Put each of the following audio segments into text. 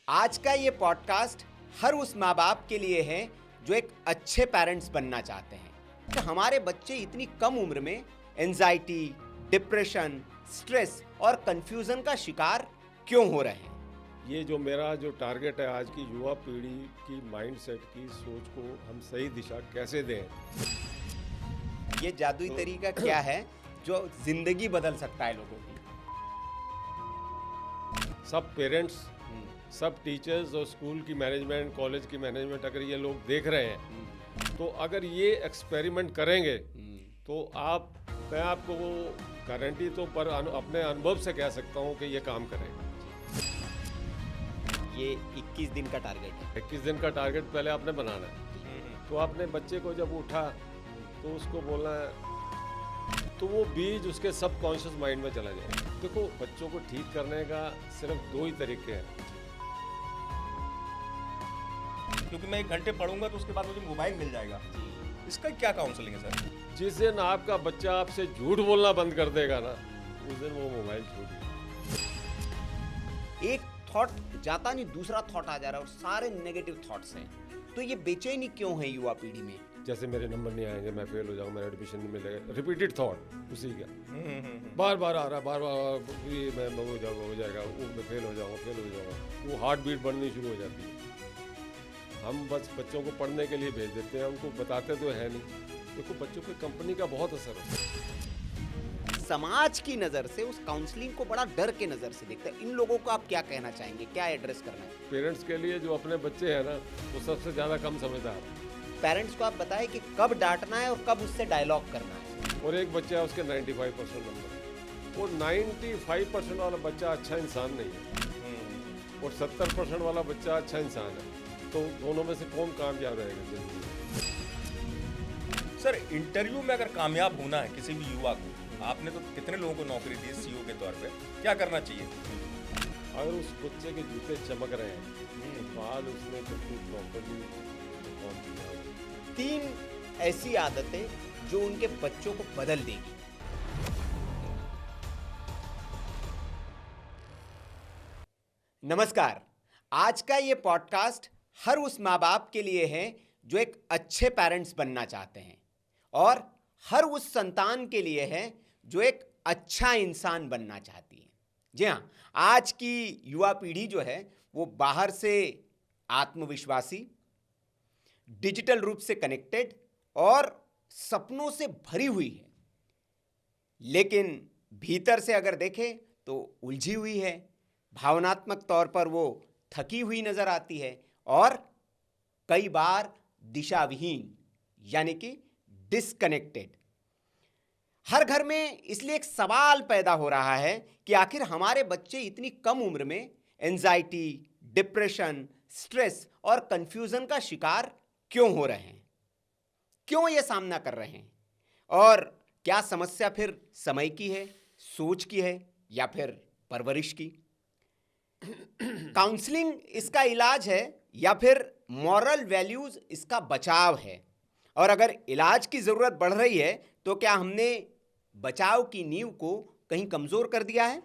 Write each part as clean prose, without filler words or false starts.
आज का ये पॉडकास्ट हर उस माँ बाप के लिए है जो एक अच्छे पेरेंट्स बनना चाहते हैं कि हमारे बच्चे इतनी कम उम्र में एंजाइटी, डिप्रेशन, स्ट्रेस और कंफ्यूजन का शिकार क्यों हो रहे हैं। ये जो मेरा टारगेट है आज की युवा पीढ़ी की माइंडसेट की सोच को हम सही दिशा कैसे दें। ये जादुई तरीका क्या है जो जिंदगी बदल सकता है लोगों की। सब पेरेंट्स, सब टीचर्स और स्कूल की मैनेजमेंट, कॉलेज की मैनेजमेंट अगर ये लोग देख रहे हैं तो अगर ये एक्सपेरिमेंट करेंगे तो मैं आपको गारंटी तो पर अपने अनुभव से कह सकता हूँ कि ये काम करेगा। ये 21 दिन का टारगेट है। 21 दिन का टारगेट पहले आपने बनाना है। तो आपने बच्चे को जब उठा तो उसको बोलना है, तो वो बीज उसके सबकॉन्शियस माइंड में चला जाएगा। देखो, बच्चों को ठीक करने का सिर्फ 2 ही तरीके हैं। क्योंकि मैं 1 घंटे पढ़ूंगा तो उसके बाद मुझे मोबाइल मिल जाएगा। इसका क्या काउंसलिंग है सर? जिस दिन आपका बच्चा आपसे झूठ बोलना बंद कर देगा ना, उस दिन वो मोबाइल छोड़ देगा। एक थॉट जाता नहीं, दूसरा थॉट आ जा रहा है और सारे नेगेटिव थॉट्स हैं। तो ये बेचैनी क्यों है युवा पीढ़ी में? जैसे मेरे नंबर नहीं आएंगे, मैं फेल हो जाऊंगा, मेरा एडमिशन नहीं मिलेगा। रिपीटेड थॉट उसी का बार बार आ रहा है, बार मैं हो जाएगा, वो मैं फेल हो जाऊंगा। वो हार्ट बीट बढ़नी शुरू हो जाती है। हम बस बच्चों को पढ़ने के लिए भेज देते हैं, उनको बताते तो है नहीं। देखो, बच्चों पे कंपनी का बहुत असर होता है। समाज की नजर से उस काउंसलिंग को बड़ा डर के नजर से देखते हैं। इन लोगों को आप क्या कहना चाहेंगे, क्या एड्रेस करना है? पेरेंट्स के लिए जो अपने बच्चे हैं ना, वो सबसे ज़्यादा कम समझदार है। पेरेंट्स को आप बताएं कि कब डांटना है और कब उससे डायलॉग करना है। और एक बच्चा है, उसके 95% नंबर है। वो 95% वाला बच्चा अच्छा इंसान नहीं है और 70% वाला बच्चा अच्छा इंसान है। तो दोनों में से कौन कामयाब रहेगा जिंदगी में? सर, इंटरव्यू में अगर कामयाब होना है किसी भी युवा को, आपने तो कितने लोगों को नौकरी दी है सीईओ के तौर पे, क्या करना चाहिए? अगर उस बच्चे के जूते चमक रहे हैं, बाल उसने बिल्कुल प्रॉपर्ली 3 ऐसी आदतें जो उनके बच्चों को बदल देगी। नमस्कार। आज का ये पॉडकास्ट हर उस माँ बाप के लिए है जो एक अच्छे पेरेंट्स बनना चाहते हैं और हर उस संतान के लिए है जो एक अच्छा इंसान बनना चाहती है। जी हाँ, आज की युवा पीढ़ी जो है वो बाहर से आत्मविश्वासी, डिजिटल रूप से कनेक्टेड और सपनों से भरी हुई है, लेकिन भीतर से अगर देखें तो उलझी हुई है। भावनात्मक तौर पर वो थकी हुई नजर आती है और कई बार दिशाविहीन, यानी कि डिस्कनेक्टेड। हर घर में इसलिए एक सवाल पैदा हो रहा है कि आखिर हमारे बच्चे इतनी कम उम्र में एंजाइटी, डिप्रेशन, स्ट्रेस और कंफ्यूजन का शिकार क्यों हो रहे हैं, क्यों ये सामना कर रहे हैं, और क्या समस्या फिर समय की है, सोच की है या फिर परवरिश की? काउंसलिंग इसका इलाज है या फिर मॉरल वैल्यूज इसका बचाव है? और अगर इलाज की जरूरत बढ़ रही है तो क्या हमने बचाव की नींव को कहीं कमजोर कर दिया है?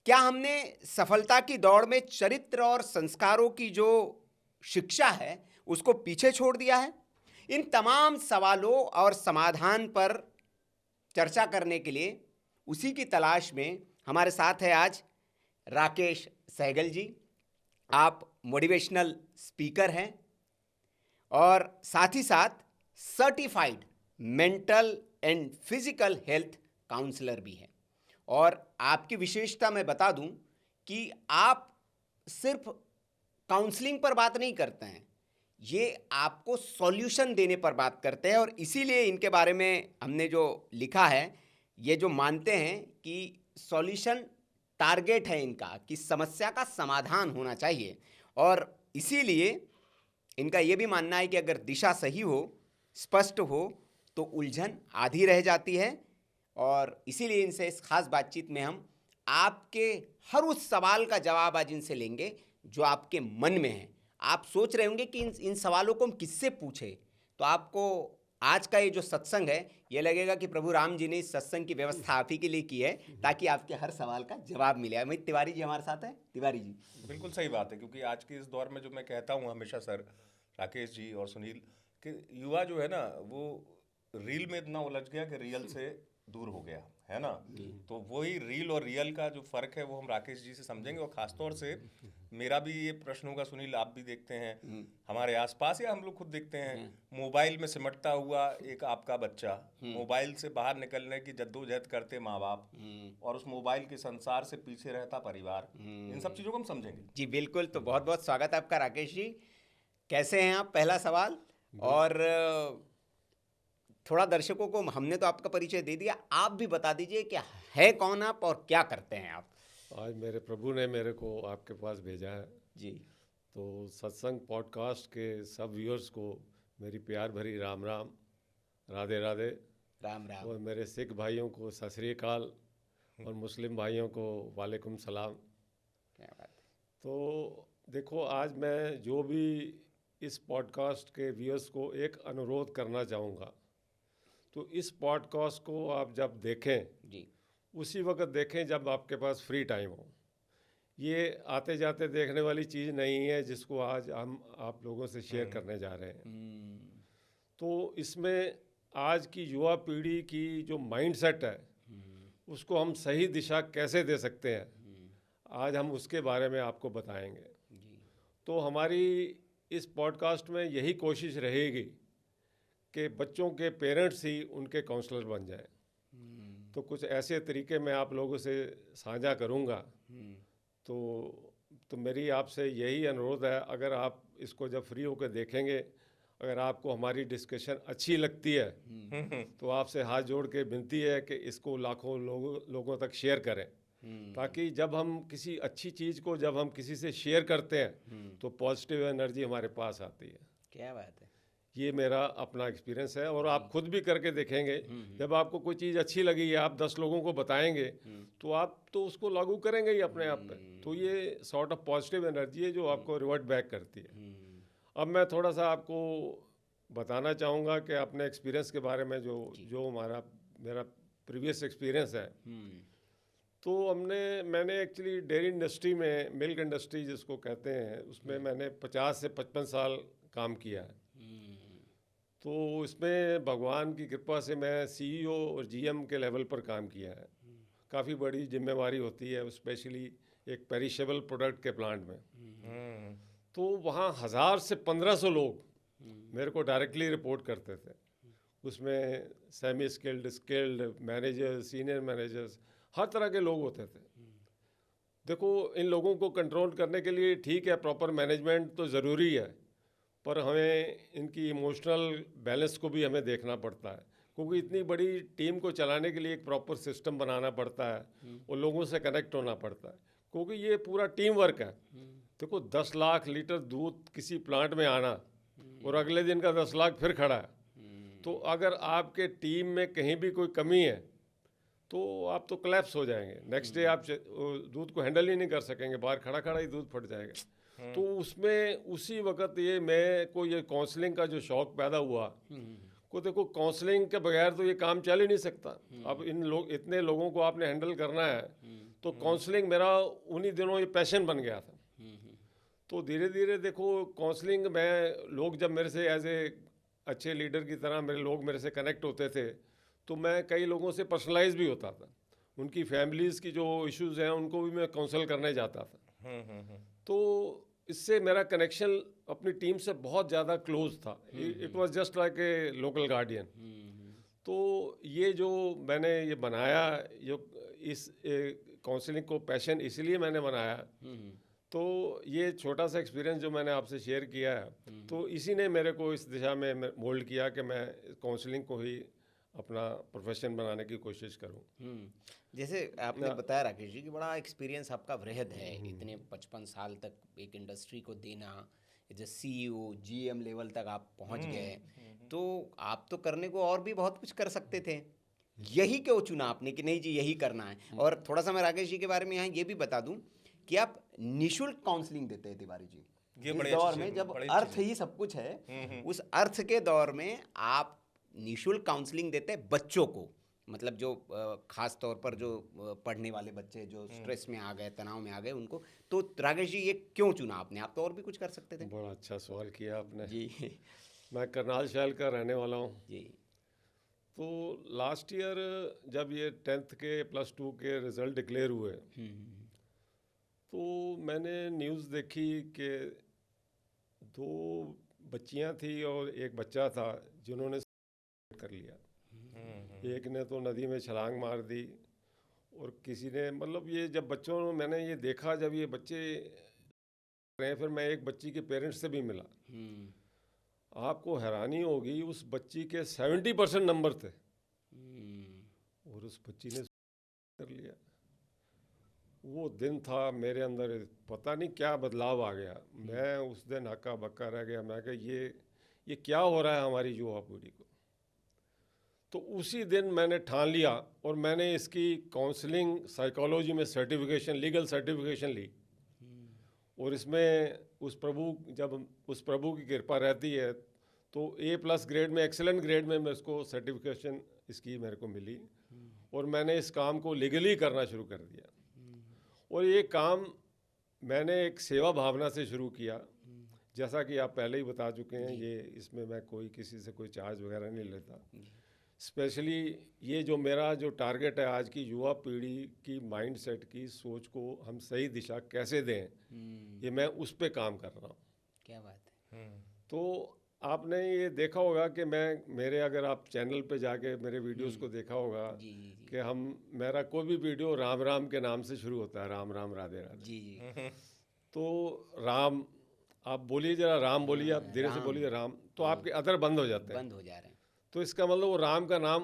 क्या हमने सफलता की दौड़ में चरित्र और संस्कारों की जो शिक्षा है उसको पीछे छोड़ दिया है? इन तमाम सवालों और समाधान पर चर्चा करने के लिए उसी की तलाश में हमारे साथ है आज राकेश सहगल जी। आप मोटिवेशनल स्पीकर हैं और साथ ही साथ certified mental and physical health counsellor भी हैं। और आपकी विशेषता मैं बता दूं कि आप सिर्फ काउंसलिंग पर बात नहीं करते हैं, ये आपको सॉल्यूशन देने पर बात करते हैं। और इसीलिए इनके बारे में हमने जो लिखा है, ये जो मानते हैं कि सॉल्यूशन टारगेट है इनका, कि समस्या का समाधान होना चाहिए। और इसीलिए इनका ये भी मानना है कि अगर दिशा सही हो, स्पष्ट हो, तो उलझन आधी रह जाती है। और इसीलिए इनसे इस खास बातचीत में हम आपके हर उस सवाल का जवाब आज इनसे लेंगे जो आपके मन में है। आप सोच रहे होंगे कि इन सवालों को हम किससे पूछे, तो आपको आज का ये जो सत्संग है ये लगेगा कि प्रभु राम जी ने इस सत्संग की व्यवस्था आप ही के लिए की है ताकि आपके हर सवाल का जवाब मिले। अमित तिवारी जी हमारे साथ हैं। तिवारी जी, बिल्कुल सही बात है, क्योंकि आज के इस दौर में जो मैं कहता हूँ हमेशा सर, राकेश जी और सुनील, कि युवा जो है ना वो रील में इतना उलझ गया कि रियल से दूर हो गया है ना। तो वही रील और रियल का जो फर्क है वो हम राकेश जी से समझेंगे। और खासतौर से मेरा भी ये प्रश्न होगा, सुनील आप भी देखते हैं हमारे आसपास या हम लोग खुद देखते हैं, मोबाइल में सिमटता हुआ एक आपका बच्चा, मोबाइल से बाहर निकलने की जद्दोजहद करते माँ बाप, और उस मोबाइल के संसार से पीछे रहता परिवार, इन सब चीज़ों को हम समझेंगे। जी बिल्कुल। तो बहुत बहुत स्वागत है आपका राकेश जी। कैसे हैं आप? पहला सवाल। और थोड़ा दर्शकों को हमने तो आपका परिचय दे दिया, आप भी बता दीजिए कि है कौन आप और क्या करते हैं आप। आज मेरे प्रभु ने मेरे को आपके पास भेजा है। जी। तो सत्संग पॉडकास्ट के सब व्यूअर्स को मेरी प्यार भरी राम राम, राधे राधे। राम राम। और मेरे सिख भाइयों को सत श्री अकाल और मुस्लिम भाइयों को वालेकुम सलाम। क्या बात है। तो देखो, आज मैं जो भी इस पॉडकास्ट के व्यूअर्स को एक अनुरोध करना चाहूँगा, तो इस पॉडकास्ट को आप जब देखें जी, उसी वक्त देखें जब आपके पास फ्री टाइम हो। ये आते जाते देखने वाली चीज़ नहीं है जिसको आज हम आप लोगों से शेयर करने जा रहे हैं। तो इसमें आज की युवा पीढ़ी की जो माइंडसेट है उसको हम सही दिशा कैसे दे सकते हैं, आज हम उसके बारे में आपको बताएंगे। तो हमारी इस पॉडकास्ट में यही कोशिश रहेगी कि बच्चों के पेरेंट्स ही उनके काउंसलर बन जाएं। तो कुछ ऐसे तरीके मैं आप लोगों से साझा करूंगा। तो मेरी आपसे यही अनुरोध है, अगर आप इसको जब फ्री होकर देखेंगे, अगर आपको हमारी डिस्कशन अच्छी लगती है तो आपसे हाथ जोड़ के विनती है कि इसको लाखों लोगों तक शेयर करें, ताकि जब हम किसी अच्छी चीज़ को जब हम किसी से शेयर करते हैं तो पॉजिटिव एनर्जी हमारे पास आती है। क्या बात है। ये मेरा अपना एक्सपीरियंस है और आप खुद भी करके देखेंगे। जब आपको कोई चीज़ अच्छी लगी है, आप 10 लोगों को बताएंगे तो आप तो उसको लागू करेंगे ही अपने आप पे। तो ये सॉर्ट ऑफ पॉजिटिव एनर्जी है जो आपको रिवर्ट बैक करती है। अब मैं थोड़ा सा आपको बताना चाहूँगा कि अपने एक्सपीरियंस के बारे में जो मेरा प्रीवियस एक्सपीरियंस है। तो मैंने एक्चुअली डेयरी इंडस्ट्री में, मिल्क इंडस्ट्री जिसको कहते हैं, उसमें मैंने 50 से 55 साल काम किया है। तो इसमें भगवान की कृपा से मैं CEO और GM के लेवल पर काम किया है। काफ़ी बड़ी जिम्मेवारी होती है, स्पेशली एक पेरिशेबल प्रोडक्ट के प्लांट में। तो वहाँ 1000 से 1500 लोग मेरे को डायरेक्टली रिपोर्ट करते थे। उसमें semi skilled, skilled managers, senior managers, हर तरह के लोग होते थे। देखो, इन लोगों को कंट्रोल करने के लिए ठीक है, प्रॉपर मैनेजमेंट तो ज़रूरी है, पर हमें इनकी इमोशनल बैलेंस को भी हमें देखना पड़ता है, क्योंकि इतनी बड़ी टीम को चलाने के लिए एक प्रॉपर सिस्टम बनाना पड़ता है और लोगों से कनेक्ट होना पड़ता है, क्योंकि ये पूरा टीम वर्क है। देखो, 10 लाख लीटर दूध किसी प्लांट में आना और अगले दिन का 10 लाख फिर खड़ा है। तो अगर आपके टीम में कहीं भी कोई कमी है तो आप तो कोलैप्स हो जाएंगे। नेक्स्ट डे आप दूध को हैंडल ही नहीं कर सकेंगे, बाहर खड़ा खड़ा ही दूध फट जाएगा। तो उसमें उसी वक्त ये काउंसलिंग का जो शौक पैदा हुआ, को देखो काउंसलिंग के बगैर तो ये काम चल ही नहीं सकता। अब इतने लोगों को आपने हैंडल करना है, तो काउंसलिंग मेरा उन्हीं दिनों ये पैशन बन गया था। तो धीरे धीरे देखो काउंसलिंग में लोग जब मेरे से एज ए अच्छे लीडर की तरह लोग मेरे से कनेक्ट होते थे, तो मैं कई लोगों से पर्सनलाइज भी होता था। उनकी फैमिलीज़ की जो इश्यूज़ हैं उनको भी मैं काउंसल करने जाता था। तो इससे मेरा कनेक्शन अपनी टीम से बहुत ज़्यादा क्लोज था। It was just like a local guardian. तो ये जो मैंने ये बनाया, इस काउंसलिंग को पैशन इसलिए मैंने बनाया। तो ये छोटा सा एक्सपीरियंस जो मैंने आपसे शेयर किया है, तो इसी ने मेरे को इस दिशा में मोल्ड किया कि मैं काउंसलिंग को ही अपना प्रोफेशन बनाने की कोशिश करूं। जैसे आपने बताया राकेश जी कि बड़ा एक्सपीरियंस आपका वृहद है, इतने 55 साल तक एक इंडस्ट्री को देना, एज CEO GM लेवल तक आप पहुंच गए। तो आप तो करने को और भी बहुत कुछ कर सकते थे, यही क्यों चुना आपने कि नहीं जी यही करना है? और थोड़ा सा मैं राकेश जी के बारे में यहाँ ये भी बता दूं कि आप निःशुल्क काउंसलिंग देते हैं तिवारी जी। ये इस बड़े दौर अच्छी में चीज़ जब है, बड़ी अर्थ अच्छी ही सब कुछ है, उस अर्थ के दौर में आप निःशुल्क काउंसलिंग देते हैं बच्चों को, मतलब जो खास तौर पर जो पढ़ने वाले बच्चे जो स्ट्रेस में आ गए, तनाव में आ गए उनको। तो राकेश जी ये क्यों चुना आपने? आप तो और भी कुछ कर सकते थे। बड़ा अच्छा सवाल किया आपने जी मैं करनाल शहर का रहने वाला हूँ। जी। तो लास्ट ईयर जब ये 10th के +2 के रिज़ल्ट डिक्लेयर हुए तो मैंने न्यूज़ देखी कि 2 बच्चियां थी और एक बच्चा था जिन्होंने कर लिया। एक ने तो नदी में छलांग मार दी और किसी ने, मतलब ये जब बच्चों मैंने ये देखा, जब ये बच्चे रहे, फिर मैं एक बच्ची के पेरेंट्स से भी मिला। आपको हैरानी होगी, उस बच्ची के 70% नंबर थे और उस बच्ची ने कर लिया। वो दिन था मेरे अंदर पता नहीं क्या बदलाव आ गया। मैं उस दिन हक्का बक्का रह गया। मैं कहा ये क्या हो रहा है हमारी युवा पीढ़ी को। तो उसी दिन मैंने ठान लिया और मैंने इसकी काउंसलिंग साइकोलॉजी में सर्टिफिकेशन, लीगल सर्टिफिकेशन ली। और इसमें जब उस प्रभु की कृपा रहती है तो A+ ग्रेड में, एक्सेलेंट ग्रेड में मैं इसको सर्टिफिकेशन इसकी मेरे को मिली और मैंने इस काम को लीगली करना शुरू कर दिया। और ये काम मैंने एक सेवा भावना से शुरू किया, जैसा कि आप पहले ही बता चुके हैं। ये इसमें मैं किसी से कोई चार्ज वगैरह नहीं लेता। स्पेशली ये जो मेरा जो टारगेट है, आज की युवा पीढ़ी की माइंडसेट की सोच को हम सही दिशा कैसे दें, ये मैं उस पे काम कर रहा हूँ। क्या बात है। तो आपने ये देखा होगा कि मेरे अगर आप चैनल पे जाके मेरे वीडियोस को देखा होगा कि मेरा कोई भी वीडियो राम राम के नाम से शुरू होता है, राम राम राधे राधे। जी। तो राम, आप बोलिए जरा, राम बोलिए, आप धीरे से बोलिए राम, तो आपके अदर बंद हो जाते हैं, बंद हो जा रहे हैं। तो इसका मतलब वो राम का नाम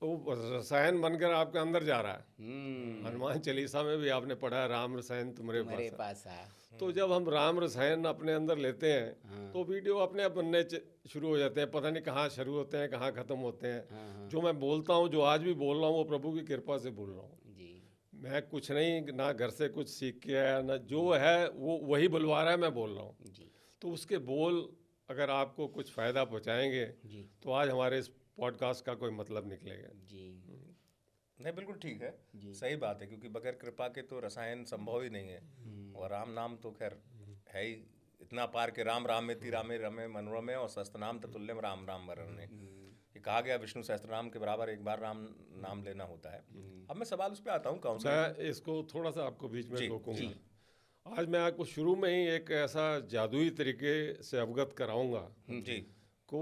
वो रसायन बनकर आपके अंदर जा रहा है। हनुमान चालीसा में भी आपने पढ़ा है, राम रसायन तुम्हारे पास है। तो जब हम राम रसायन अपने अंदर लेते हैं तो वीडियो अपने आप बनने शुरू हो जाते हैं। पता नहीं कहाँ शुरू होते हैं, कहाँ ख़त्म होते हैं। जो मैं बोलता हूँ, जो आज भी बोल रहा हूँ, वो प्रभु की कृपा से बोल रहा हूँ। मैं कुछ नहीं, ना घर से कुछ सीख के आया, ना जो है वो वही बुलवा रहा है, मैं बोल रहा हूँ। तो उसके बोल अगर आपको कुछ फ़ायदा पहुँचाएंगे तो आज हमारे इस पॉडकास्ट का कोई मतलब निकलेगा। जी नहीं, बिल्कुल ठीक है, सही बात है, क्योंकि बगैर कृपा के तो रसायन संभव ही नहीं है। और राम नाम तो खैर है ही इतना पार के राम रामेति रामे रमे मनोरमे और सहस्त्रनाम ततुल्यम राम राम वरणे। ये कहा गया विष्णु सहस्त्रनाम के बराबर एक बार राम नाम लेना होता है। अब मैं सवाल उस पर आता हूँ, मैं इसको थोड़ा सा आपको बीच में रोकूंगा। आज मैं आपको शुरू में ही एक ऐसा जादुई तरीके से अवगत कराऊंगा जी को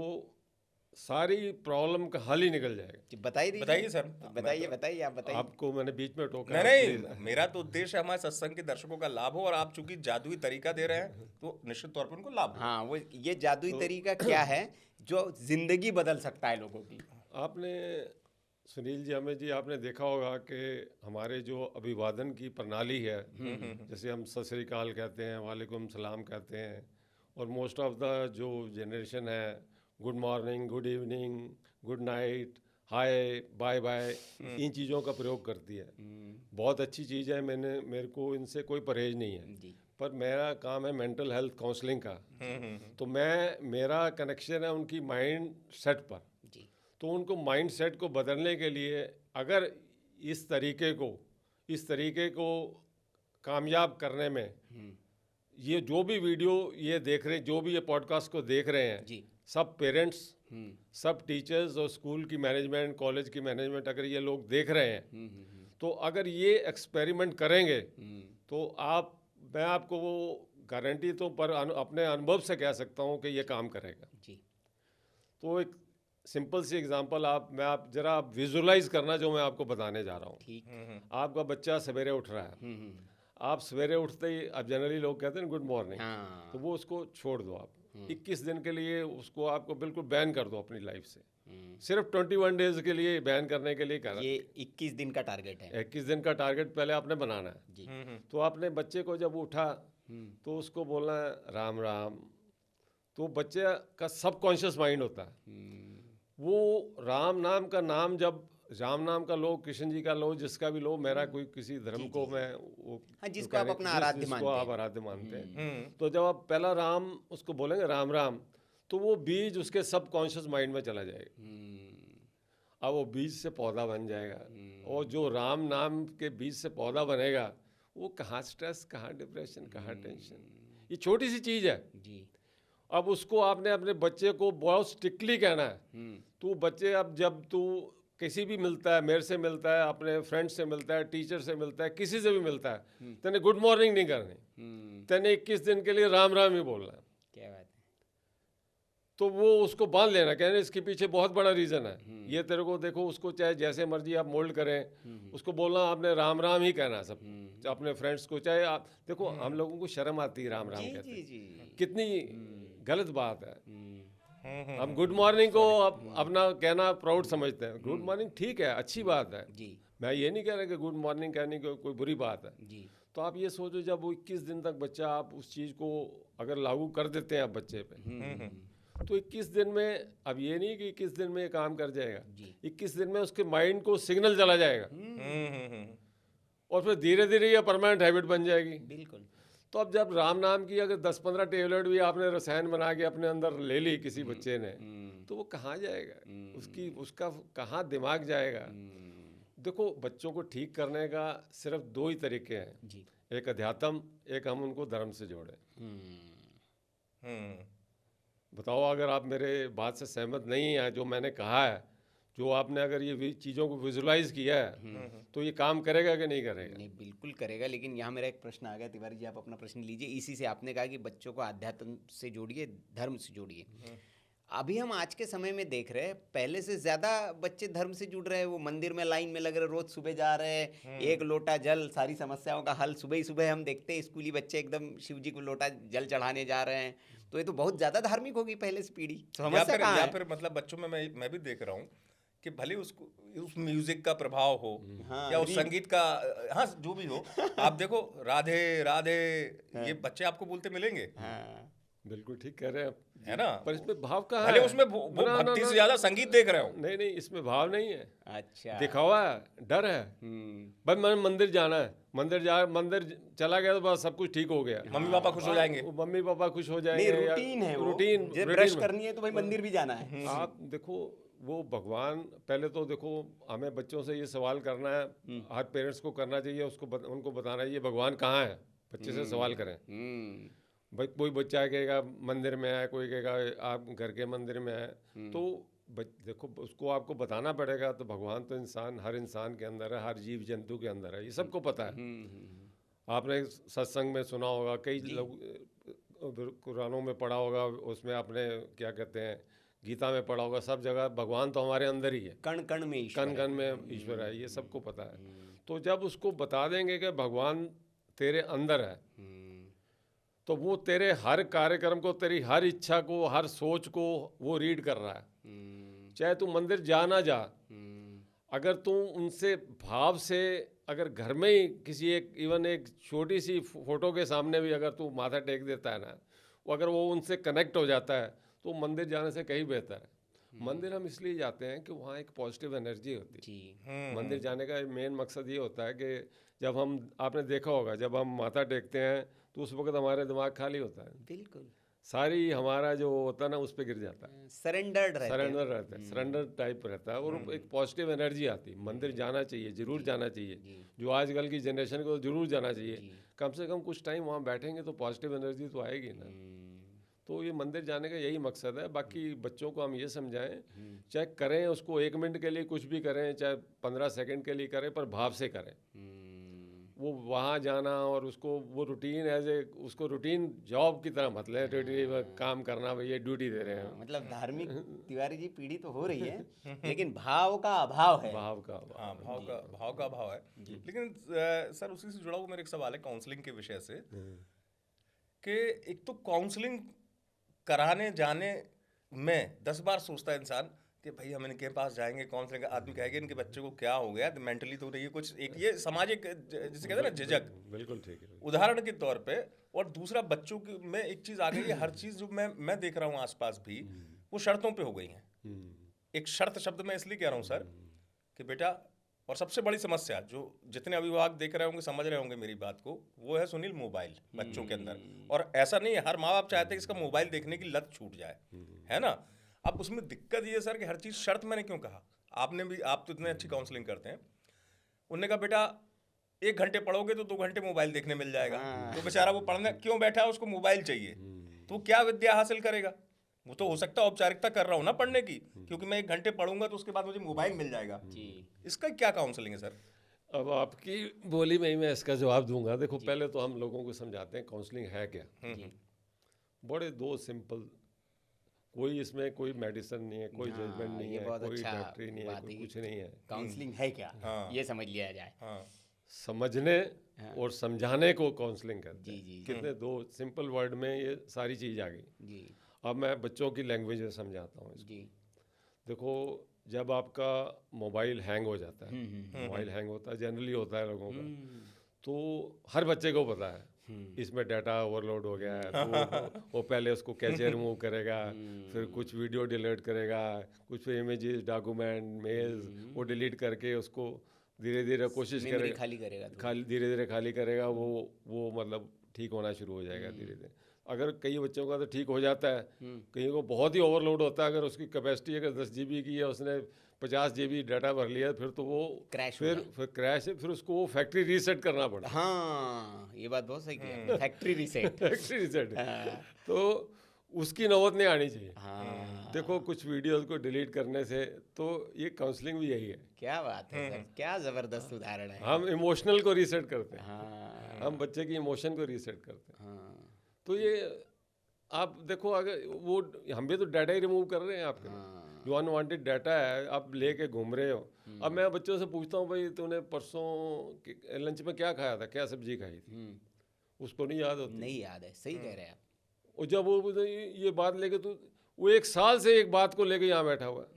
सारी प्रॉब्लम का हल ही निकल जाएगा। बताइए सर, बताइए आप बताइए। आपको मैंने बीच में टोका नहीं, मेरा तो उद्देश्य है हमारे सत्संग के दर्शकों का लाभ हो, और आप चूंकि जादुई तरीका दे रहे हैं तो निश्चित तौर पर उनको लाभ हो। हाँ, वो ये जादुई तरीका क्या है जो जिंदगी बदल सकता है लोगों की? आपने सुनील जी, हमें जी, आपने देखा होगा कि हमारे जो अभिवादन की प्रणाली है, जैसे हम सत श्री अकाल कहते हैं, वालेकुम सलाम कहते हैं, और मोस्ट ऑफ द जो जनरेशन है good morning, good evening, good night, hi, bye bye, इन चीज़ों का प्रयोग करती है। बहुत अच्छी चीज़ है, मेरे को इनसे कोई परहेज नहीं है। पर मेरा काम है मेंटल हेल्थ काउंसलिंग का, तो मेरा कनेक्शन है उनकी माइंड सेट पर। तो उनको माइंड सेट को बदलने के लिए अगर इस तरीके को कामयाब करने में ये जो भी वीडियो ये देख रहे, जो भी ये पॉडकास्ट को देख रहे हैं, सब पेरेंट्स, सब टीचर्स और स्कूल की मैनेजमेंट, कॉलेज की मैनेजमेंट, अगर ये लोग देख रहे हैं तो अगर ये एक्सपेरिमेंट करेंगे तो मैं आपको वो गारंटी तो पर अपने अनुभव से कह सकता हूँ कि ये काम करेगा। तो एक सिंपल सी एग्जांपल आप जरा विजुलाइज करना जो मैं आपको बताने जा रहा हूँ। आपका बच्चा सवेरे उठ रहा है, आप सवेरे उठते ही, अब जनरली लोग कहते हैं गुड मॉर्निंग, तो वो उसको छोड़ दो आप 21 दिन के लिए, उसको आपको बिल्कुल बैन कर दो अपनी लाइफ से। सिर्फ 21 डेज के लिए बैन करने के लिए कर, ये 21 दिन का टारगेट है। 21 दिन का टारगेट पहले आपने बनाना है। तो आपने बच्चे को जब उठा तो उसको बोलना है राम राम। तो बच्चे का सबकॉन्शियस माइंड होता है, वो राम नाम का नाम, जब राम नाम का लो, कृष्ण जी का लो, जिसका भी लो, मेरा कोई किसी धर्म को मैं वो जिसको आप अपना आराध्य मानते हैं, आप आराध्य मानते हैं, तो जब आप पहला राम उसको बोलेंगे राम राम, तो वो बीज उसके सबकॉन्शियस माइंड में चला जाएगा। अब वो बीज से पौधा बन जाएगा, और जो राम नाम के बीज से पौधा बनेगा, वो कहाँ स्ट्रेस, कहाँ डिप्रेशन, कहाँ टेंशन। ये छोटी सी चीज़ है जी। अब उसको आपने अपने बच्चे को बहुत स्ट्रिक्टली कहना है। तू बच्चे, अब जब तू किसी भी मिलता है, मेरे से मिलता है, अपने फ्रेंड से मिलता है, टीचर से मिलता है, किसी से भी मिलता है, तेने गुड मॉर्निंग नहीं करनी, तेने 21 दिन के लिए राम राम ही बोलना है। क्या बात है। तो वो उसको बांध लेना, कहने इसके पीछे बहुत बड़ा रीज़न है। ये तेरे को देखो, उसको चाहे जैसे मर्जी आप मोल्ड करें, उसको बोलना आपने राम राम ही कहना है सब, अपने फ्रेंड्स को। चाहे आप देखो, हम लोगों को शर्म आती है राम राम जी कहते, जी जी। कितनी गलत बात है। हम गुड मॉर्निंग को अपना कहना प्राउड समझते हैं। गुड मॉर्निंग ठीक है, अच्छी बात है, जी मैं ये नहीं कह रहा कि गुड मॉर्निंग कहने की कोई बुरी बात है। जी। तो आप ये सोचो, जब वो 21 दिन तक बच्चा, आप उस चीज़ को अगर लागू कर देते हैं आप बच्चे पे, तो 21 दिन में, अब ये नहीं कि 21 दिन में ये काम कर जाएगा, 21 दिन में उसके माइंड को सिग्नल चला जाएगा, और फिर धीरे धीरे ये परमानेंट हैबिट बन जाएगी। बिल्कुल। तो अब जब राम नाम की अगर 10-15 टेबलेट भी आपने रसायन बना के अपने अंदर ले ली किसी बच्चे ने, तो वो कहाँ जाएगा, उसका कहाँ दिमाग जाएगा। देखो, बच्चों को ठीक करने का सिर्फ 2 ही तरीके हैं जी। एक अध्यात्म, एक हम उनको धर्म से जोड़ें। बताओ, अगर आप मेरे बात से सहमत नहीं हैं, जो मैंने कहा है, जो आपने अगर ये चीज़ों को विजुलाइज किया है, तो ये काम करेगा कि नहीं करेगा? नहीं, बिल्कुल करेगा। लेकिन यहाँ मेरा एक प्रश्न आ गया। तिवारी जी, आप अपना प्रश्न लीजिए। इसी से आपने कहा कि बच्चों को आध्यात्म से जोड़िए, धर्म से जोड़िए। अभी हम आज के समय में देख रहे हैं, पहले से ज़्यादा बच्चे धर्म से जुड़ रहे हैं। वो मंदिर में लाइन में लग रहे, रोज सुबह जा रहे हैं, 1 लोटा जल, सारी समस्याओं का हल। सुबह ही सुबह हम देखते हैं स्कूली बच्चे एकदम शिव जी को लोटा जल चढ़ाने जा रहे हैं। तो ये तो बहुत ज़्यादा धार्मिक होगी पहले से पीढ़ी। समस्या कहाँ या है? फिर मतलब बच्चों में मैं भी देख रहा हूँ कि भले उसको उस म्यूजिक का प्रभाव हो, या उस संगीत का, हाँ जो भी हो, आप देखो राधे राधे, ये बच्चे आपको बोलते मिलेंगे। हाँ, बिल्कुल ठीक कह रहे हैं आप, है ना। पर इसमें भाव कहाँ भले है? उसमें वो भक्ति से ज्यादा संगीत देख रहे हो। नहीं नहीं, इसमें भाव नहीं है, अच्छा। दिखावा है, डर है। भाई मैंने मंदिर जाना है, मंदिर चला गया तो बस सब कुछ ठीक हो गया, मम्मी पापा खुश हो जाएंगे। वो मम्मी पापा खुश हो नहीं, जाएंगे। रूटीन है वो। रूटीन जब ब्रश करनी है तो भाई मंदिर भी जाना है। आप देखो, वो भगवान, पहले तो देखो, हमें बच्चों से ये सवाल करना है, हर पेरेंट्स को करना चाहिए, उनको बताना चाहिए भगवान कहाँ है। बच्चे से सवाल करें। भाई कोई बच्चा कहेगा मंदिर में है, कोई कहेगा आप घर के मंदिर में है, तो देखो उसको आपको बताना पड़ेगा। तो भगवान तो हर इंसान के अंदर है, हर जीव जंतु के अंदर है, ये सबको पता है। आपने सत्संग में सुना होगा, कई लोग कुरानों में पढ़ा होगा, उसमें आपने क्या कहते हैं, गीता में पढ़ा होगा, सब जगह भगवान तो हमारे अंदर ही है, कण कण में ईश्वर कण कण में ईश्वर है, ये सबको पता है। तो जब उसको बता देंगे कि भगवान तेरे अंदर है, तो वो तेरे हर कार्यक्रम को, तेरी हर इच्छा को, हर सोच को वो रीड कर रहा है। चाहे तू मंदिर जा ना जा, अगर तू उनसे भाव से, अगर घर में ही किसी इवन एक छोटी सी फोटो के सामने भी अगर तू माथा टेक देता है ना, अगर वो उनसे कनेक्ट हो जाता है, तो मंदिर जाने से कहीं बेहतर है। मंदिर हम इसलिए जाते हैं कि वहाँ एक पॉजिटिव एनर्जी होती है। मंदिर जाने का मेन मकसद ये होता है कि जब आपने देखा होगा, जब हम माथा टेकते हैं तो उस वक्त हमारे दिमाग खाली होता है, बिल्कुल सारी हमारा जो होता है ना उस पर गिर जाता है, सरेंडर रहता है, सरेंडर टाइप रहता है, और एक पॉजिटिव एनर्जी आती है। मंदिर जाना चाहिए, जरूर जाना चाहिए। जो आजकल की जनरेशन को जरूर जाना चाहिए, कम से कम कुछ टाइम वहाँ बैठेंगे तो पॉजिटिव एनर्जी तो आएगी ना। तो ये मंदिर जाने का यही मकसद है। बाकी बच्चों को हम ये समझाएं, चाहे करें उसको 1 मिनट के लिए कुछ भी करें, चाहे 15 सेकंड के लिए करें, पर भाव से करें। वो वहाँ जाना और उसको वो रूटीन उसको रूटीन जॉब की तरह मत लें, रूटीन काम करना, भाई ये ड्यूटी दे रहे हैं। मतलब धार्मिक तिवारी जी पीढ़ी तो हो रही है, लेकिन भाव का अभाव है। भाव का अभाव है। लेकिन सर, उसी से जुड़ा हुआ मेरा एक सवाल है काउंसलिंग के विषय से, कि एक तो काउंसलिंग कराने जाने में 10 बार सोचता है इंसान कि भाई हम इनके पास जाएंगे, काउंसलिंग, आदमी कहेगा इनके बच्चे को क्या हो गया, मेंटली तो नहीं है कुछ, एक ये सामाजिक जिसे कहते हैं ना झिझक। बिल्कुल ठीक है। उदाहरण के तौर पे, और दूसरा बच्चों में एक चीज आ गई है, हर चीज जो मैं देख रहा हूँ आसपास भी, वो शर्तों पे हो गई हैं। एक शर्त शब्द मैं इसलिए कह रहा हूँ सर कि बेटा, और सबसे बड़ी समस्या जो जितने अभिभावक देख रहे होंगे, समझ रहे होंगे मेरी बात को, वो है सुनील मोबाइल बच्चों के अंदर। और ऐसा नहीं है, हर माँ बाप चाहते हैं कि इसका मोबाइल देखने की लत छूट जाए, है ना। अब उसमें दिक्कत ये है सर कि हर चीज़ शर्त मैंने क्यों कहा, आपने भी, आप तो इतने अच्छी काउंसलिंग करते हैं, उनने कहा बेटा 1 घंटे पढ़ोगे तो 2 घंटे मोबाइल देखने मिल जाएगा। तो बेचारा वो पढ़ने क्यों बैठा है, उसको मोबाइल चाहिए, तो क्या विद्या हासिल करेगा। वो तो हो सकता है औपचारिकता कर रहा हूँ ना पढ़ने की, क्योंकि मैं 1 घंटे पढ़ूंगा तो उसके बाद मुझे मोबाइल मिल जाएगा। इसका क्या काउंसलिंग है सर? अब आपकी बोली में ही मैं इसका जवाब दूंगा। देखो पहले तो हम लोगों को समझाते हैं काउंसलिंग है क्या। बड़े 2 सिंपल, कोई इसमें कोई मेडिसिन नहीं है, कोई जजमेंट नहीं है, कोई डॉक्टरी नहीं है, कोई कुछ नहीं है। काउंसलिंग है क्या, ये समझ लिया जाए। समझने और समझाने को काउंसलिंग करते हैं। जी। कितने 2 सिंपल वर्ड में ये सारी चीज़ आ गई। जी अब मैं बच्चों की लैंग्वेज में समझाता हूँ इसको। जी। देखो जब आपका मोबाइल हैंग हो जाता है, मोबाइल हैंग होता है जनरली होता है लोगों का, तो हर बच्चे को पता है इसमें डाटा ओवरलोड हो गया है, तो वो पहले उसको कैसे रिमूव करेगा, फिर कुछ वीडियो डिलीट करेगा, कुछ इमेजेस, डॉक्यूमेंट, मेल्स वो डिलीट करके उसको धीरे धीरे कोशिश करेगा, खाली करेगा, धीरे धीरे खाली करेगा। वो मतलब ठीक होना शुरू हो जाएगा धीरे धीरे। अगर कई बच्चों का तो ठीक हो जाता है, कहीं को बहुत ही ओवरलोड होता है। अगर उसकी कैपेसिटी अगर 10 GB की है, उसने 50 GB डाटा भर लिया, फिर तो वो क्रैश, फिर क्रैश है, फिर उसको वो फैक्ट्री रीसेट करना पड़ता है। हाँ ये बात बहुत सही किया, फैक्ट्री रीसेट। फैक्ट्री रीसेट तो उसकी नौबत नहीं आनी चाहिए। हाँ देखो कुछ वीडियोस को डिलीट करने से, तो ये काउंसलिंग भी यही है। क्या बात है सर, क्या जबरदस्त उदाहरण है। हम इमोशनल को रीसेट करते हैं, हाँ हम बच्चे की इमोशन को रीसेट करते हैं। हाँ तो ये आप देखो, अगर वो हम भी तो डाटा ही रिमूव कर रहे हैं आपके, जो अनवांटेड डाटा है आप लेके घूम रहे हो। अब मैं बच्चों से पूछता हूँ भाई तूने परसों लंच में क्या खाया था, क्या सब्जी खाई थी, उसको नहीं याद होती। नहीं याद है, सही कह रहे हैं आप। और जब वो ये बात लेके, तो वो 1 साल से एक बात को लेके यहाँ बैठा हुआ है।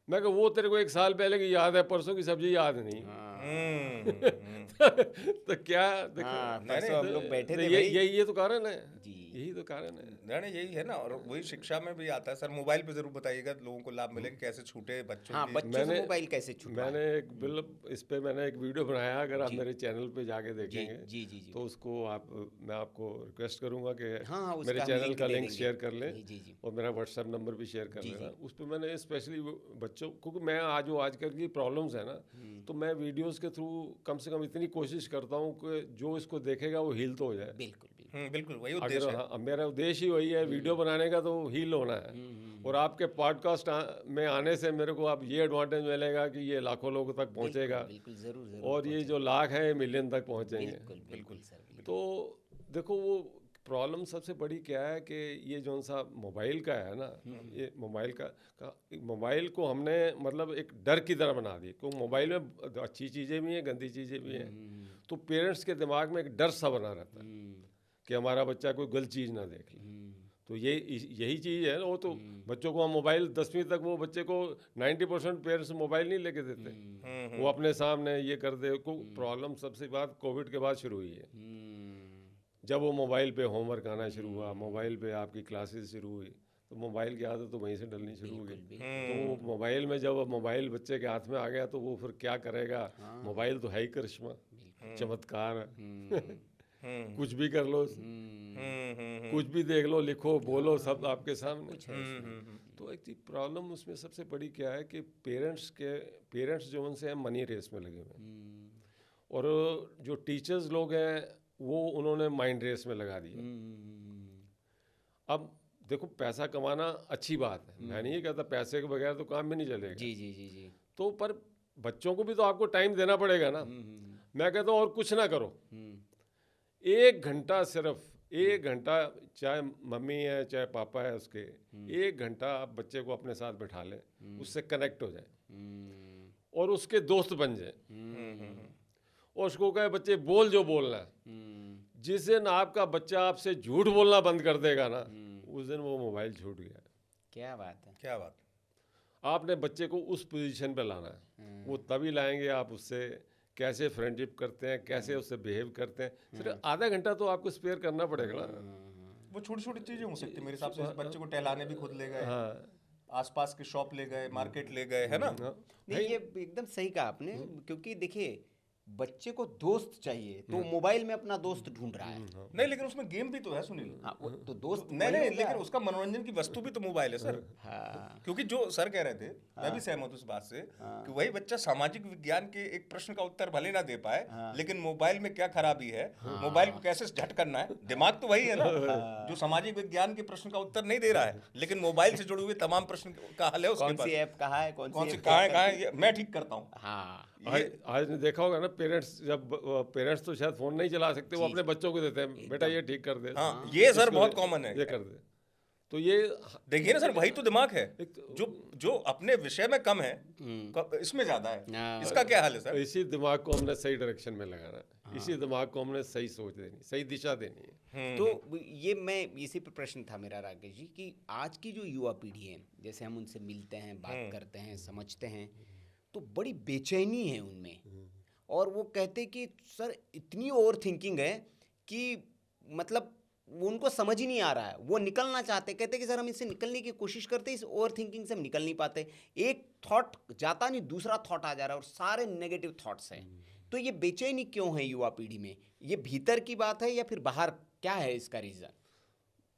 मैं कहा वो तेरे को 1 साल पहले की याद है, परसों की सब्जी याद नहीं। तो क्या देखो, परसों हम लोग बैठे थे, ये तो कारण है जी, यही तो कारण है। नहीं यही है ना। और वही शिक्षा में भी आता है सर। मोबाइल पे जरूर बताइएगा, लोगों को लाभ मिले कि कैसे छूटे बच्चों की। बच्चों से मोबाइल कैसे छुटवाएं। मैंने एक बिल इस पे मैंने एक वीडियो बनाया, अगर आप मेरे चैनल पे जाके देखेंगे जी तो उसको मैं आपको रिक्वेस्ट करूंगा कि उसका मेरे हम चैनल लिंक का दे लिंक देंगे। शेयर कर लें, जी। और मेरा व्हाट्सएप नंबर भी शेयर कर लेना। उस पर मैंने स्पेशली बच्चों, क्योंकि मैं आजकल की प्रॉब्लम्स है ना, तो मैं वीडियोस के थ्रू कम से कम इतनी कोशिश करता हूँ कि जो इसको देखेगा वो हील तो हो जाए। बिल्कुल वही उद्देश्य है। मेरा उद्देश्य ही वही है, वीडियो बनाने का तो हील होना है। और आपके पॉडकास्ट में आने से मेरे को आप ये एडवांटेज मिलेगा कि ये लाखों लोगों तक पहुंचेगा, जरूर। और ये जो लाख है मिलियन तक पहुंचेंगे। बिल्कुल सर। तो देखो वो प्रॉब्लम सबसे बड़ी क्या है कि ये जो सा मोबाइल का है ना, ये मोबाइल को हमने मतलब एक डर की तरह बना दी, क्योंकि मोबाइल में अच्छी चीज़ें भी हैं, गंदी चीज़ें भी हैं। तो पेरेंट्स के दिमाग में एक डर सा बना रहता है कि हमारा बच्चा कोई गलत चीज़ ना देख ले। तो यही चीज़ है। वो तो बच्चों को हम मोबाइल 10वीं तक, वो बच्चे को 90% पेरेंट्स मोबाइल नहीं लेके देते, वो अपने सामने ये कर दे। को प्रॉब्लम सबसे बात कोविड के बाद शुरू हुई है, जब वो मोबाइल पे होमवर्क आना शुरू हुआ, मोबाइल पे आपकी क्लासेस शुरू हुई, तो मोबाइल की आदत तो वहीं से डलनी शुरू हो गई। तो मोबाइल में जब मोबाइल बच्चे के हाथ में आ गया, तो वो फिर क्या करेगा। मोबाइल तो है ही करिश्मा, चमत्कार है। कुछ भी कर लो, कुछ भी देख लो, लिखो, बोलो, सब आपके सामने। तो एक प्रॉब्लम उसमें सबसे बड़ी क्या है कि पेरेंट्स जो उनसे मनी रेस में लगे हुए हैं, और जो टीचर्स लोग हैं वो उन्होंने माइंड रेस में लगा दिया। अब देखो पैसा कमाना अच्छी बात है, मैं नहीं कहता पैसे के बगैर तो काम भी नहीं चलेगा। जी। तो पर बच्चों को भी तो आपको टाइम देना पड़ेगा ना। मैं कहता हूँ और कुछ ना करो, 1 घंटा, सिर्फ 1 घंटा, चाहे मम्मी है चाहे पापा है उसके, 1 घंटा आप बच्चे को अपने साथ बैठा लें, उससे कनेक्ट हो जाए और उसके दोस्त बन जाए, और उसको कहे बच्चे बोल जो बोलना है। जिस दिन आपका बच्चा आपसे झूठ बोलना बंद कर देगा ना, उस दिन वो मोबाइल छूट गया। क्या बात है, क्या बात। आपने बच्चे को उस पोजीशन पे लाना है। वो तभी लाएंगे आप उससे कैसे फ्रेंडशिप करते हैं, कैसे उससे बिहेव करते हैं। सिर्फ आधा घंटा तो आपको स्पेयर करना पड़ेगा ना। वो छोटी छोटी चीजें हो सकती है मेरे हिसाब से। बच्चे को टहलाने भी खुद ले गए, आसपास के शॉप ले गए, मार्केट ले गए, है ना। नहीं ये एकदम सही कहा आपने, क्योंकि देखिए बच्चे को दोस्त चाहिए तो मोबाइल में अपना दोस्त ढूंढ रहा है। नहीं, लेकिन उसमें गेम भी तो है सुनील। हाँ, वो तो दोस्त नहीं वही नहीं, हो गया। लेकिन उसका मनोरंजन की वस्तु भी तो मोबाइल है सर। हाँ, क्योंकि जो सर कह रहे थे, मैं भी सहमत हूं इस बात से कि वही बच्चा सामाजिक विज्ञान के एक प्रश्न का उत्तर भले ना दे पाए, लेकिन मोबाइल में क्या खराबी है, मोबाइल को कैसे झट करना है, दिमाग तो वही है ना जो सामाजिक विज्ञान के प्रश्न का उत्तर नहीं दे रहा है, लेकिन मोबाइल से जुड़े हुए तमाम प्रश्न का हल है उसके कौन पास। सी ऐप कहाँ है, कौन सी ऐप कहाँ है, क्या कहाँ करती है, ये मैं ठीक करता हूँ। हाँ, आज ने देखा होगा ना, पेरेंट्स तो शायद फोन नहीं चला सकते, वो अपने बच्चों को देते हैं, बेटा ये ठीक कर दे। हाँ, ये सर इसको बहुत कॉमन है। ये कर दे। तो ये देखिए ना सर, वही तो दिमाग है एक तो- जो अपने विषय में कम है, इसमें ज्यादा है। हाँ। इसका क्या हाल है सर? इसी दिमाग को हमने सही डायरेक्शन में लगाना है, इसी दिमाग को हमने सही सोच देनी, सही दिशा देनी है। तो ये मैं इसी पे प्रश्न था मेरा राकेश जी कि आज की जो युवा पीढ़ी है, जैसे हम उनसे मिलते हैं, बात करते हैं, समझते हैं, तो बड़ी बेचैनी है उनमें, और वो कहते कि सर इतनी ओवर थिंकिंग है कि मतलब वो उनको समझ ही नहीं आ रहा है, वो निकलना चाहते, कहते कि सर हम इससे निकलने की कोशिश करते, इस ओवर थिंकिंग से हम निकल नहीं पाते, एक थॉट जाता नहीं दूसरा थॉट आ जा रहा है और सारे नेगेटिव थॉट्स हैं। तो ये बेचैनी क्यों है युवा पीढ़ी में? ये भीतर की बात है या फिर बाहर, क्या है इसका रीज़न?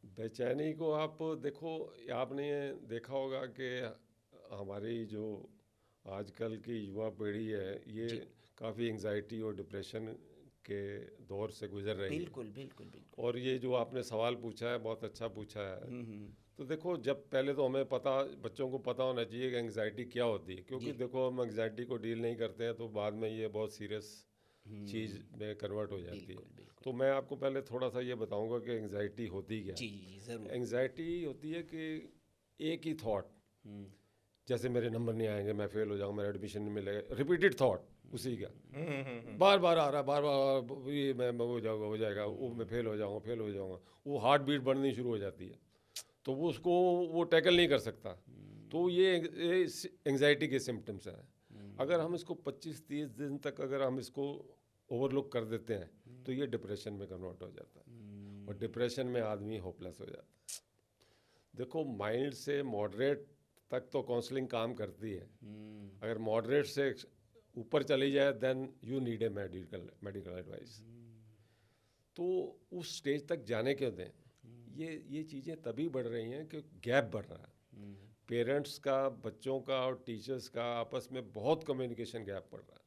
बेचैनी को आप देखो, आपने ये देखा होगा कि हमारी जो आजकल की युवा पीढ़ी है, ये काफ़ी एंजाइटी और डिप्रेशन के दौर से गुजर रही है। बिल्कुल बिल्कुल बिल्कुल। और ये जो आपने सवाल पूछा है, बहुत अच्छा पूछा है। तो देखो, जब पहले तो हमें पता, बच्चों को पता होना चाहिए कि एंजाइटी क्या होती है, क्योंकि देखो हम एंजाइटी को डील नहीं करते हैं तो बाद में ये बहुत सीरियस चीज़ में कन्वर्ट हो जाती है। तो मैं आपको पहले थोड़ा सा ये बताऊंगा कि एंजाइटी होती क्या जी है। जी ज़रूर। एंजाइटी होती है कि एक ही थॉट, जैसे मेरे नंबर नहीं आएंगे, मैं फेल हो जाऊंगा, मेरा एडमिशन नहीं मिलेगा, रिपीटेड थॉट उसी का बार बार आ रहा है, बार बार ये मैं हो जाएगा, वो मैं फेल हो जाऊंगा, वो हार्ट बीट बढ़नी शुरू हो जाती है, तो वो उसको वो टैकल नहीं कर सकता। तो ये एंजाइटी के सिम्टम्स हैं। अगर हम इसको 25-30 दिन तक अगर हम इसको ओवरलुक कर देते हैं तो ये डिप्रेशन में कन्वर्ट हो जाता है, और डिप्रेशन में आदमी होपलेस हो जाता है। देखो, माइल्ड से मॉडरेट तक तो काउंसलिंग काम करती है, अगर मॉडरेट से ऊपर चली जाए then you need a medical advice. तो उस स्टेज तक जाने क्यों दें? ये चीज़ें तभी बढ़ रही हैं कि गैप बढ़ रहा है, पेरेंट्स का, बच्चों का और टीचर्स का आपस में बहुत कम्युनिकेशन गैप पड़ रहा है।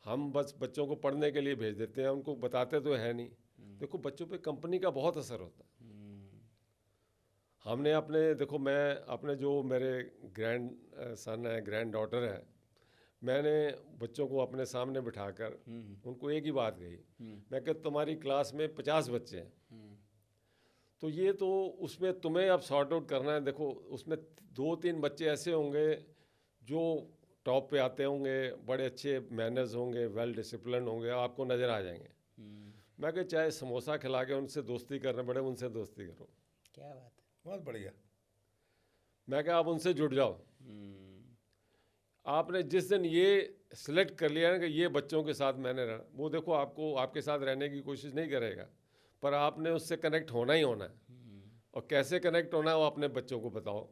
हम बस बच्चों को पढ़ने के लिए भेज देते हैं, उनको बताते तो है नहीं। देखो, बच्चों पे कंपनी का बहुत असर होता है। हमने अपने, देखो मैं अपने जो मेरे ग्रैंड सन है, ग्रैंड डॉटर है, मैंने बच्चों को अपने सामने बिठाकर उनको एक ही बात कही, मैं कि तुम्हारी क्लास में 50 बच्चे हैं, तो ये तो उसमें तुम्हें अब सॉर्ट आउट करना है। देखो, उसमें 2-3 बच्चे ऐसे होंगे जो टॉप पे आते होंगे, बड़े अच्छे मैनर्स होंगे, वेल डिसिप्लिन होंगे, आपको नज़र आ जाएंगे। मैं कि चाहे समोसा खिला के उनसे दोस्ती करने पड़े, उनसे दोस्ती करो। क्या बात है, बहुत बढ़िया। मैं क्या, आप उनसे जुड़ जाओ। आपने जिस दिन ये सिलेक्ट कर लिया ना कि ये बच्चों के साथ मैंने रहना, वो देखो आपको आपके साथ रहने की कोशिश नहीं करेगा, पर आपने उससे कनेक्ट होना ही होना है। और कैसे कनेक्ट होना है वो अपने बच्चों को बताओ।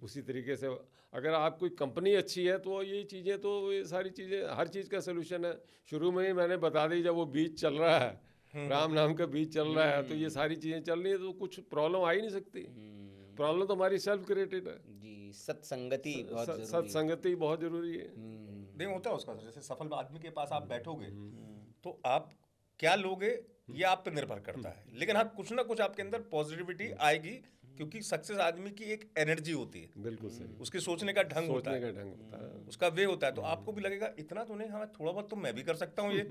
उसी तरीके से अगर आप कोई कंपनी अच्छी है तो ये चीज़ें, तो ये सारी चीज़ें, हर चीज़ का सलूशन है। शुरू में ही मैंने बता दी, जब वो बीच चल रहा है, राम नाम का बीच चल रहा है, तो ये सारी चीज़ें चल रही है, तो कुछ प्रॉब्लम आ ही नहीं सकती। प्रॉब्लम तो हमारी सेल्फ क्रिएटेड है जी। सत्संगति बहुत जरूरी है। सत्संगति बहुत जरूरी है। नहीं होता उसका सर, जैसे सफल आदमी के पास आप बैठोगे तो आप क्या लोगे ये आप पे निर्भर करता है, लेकिन हाँ कुछ ना कुछ आपके अंदर पॉजिटिविटी आएगी, क्योंकि सक्सेस आदमी की एक एनर्जी होती है, बिल्कुल सही, उसके सोचने का ढंग होता सोचने है, का ढंग होता है। उसका वे होता है, तो आपको भी लगेगा इतना तो नहीं, हाँ थोड़ा बहुत तो मैं भी कर सकता हूँ, ये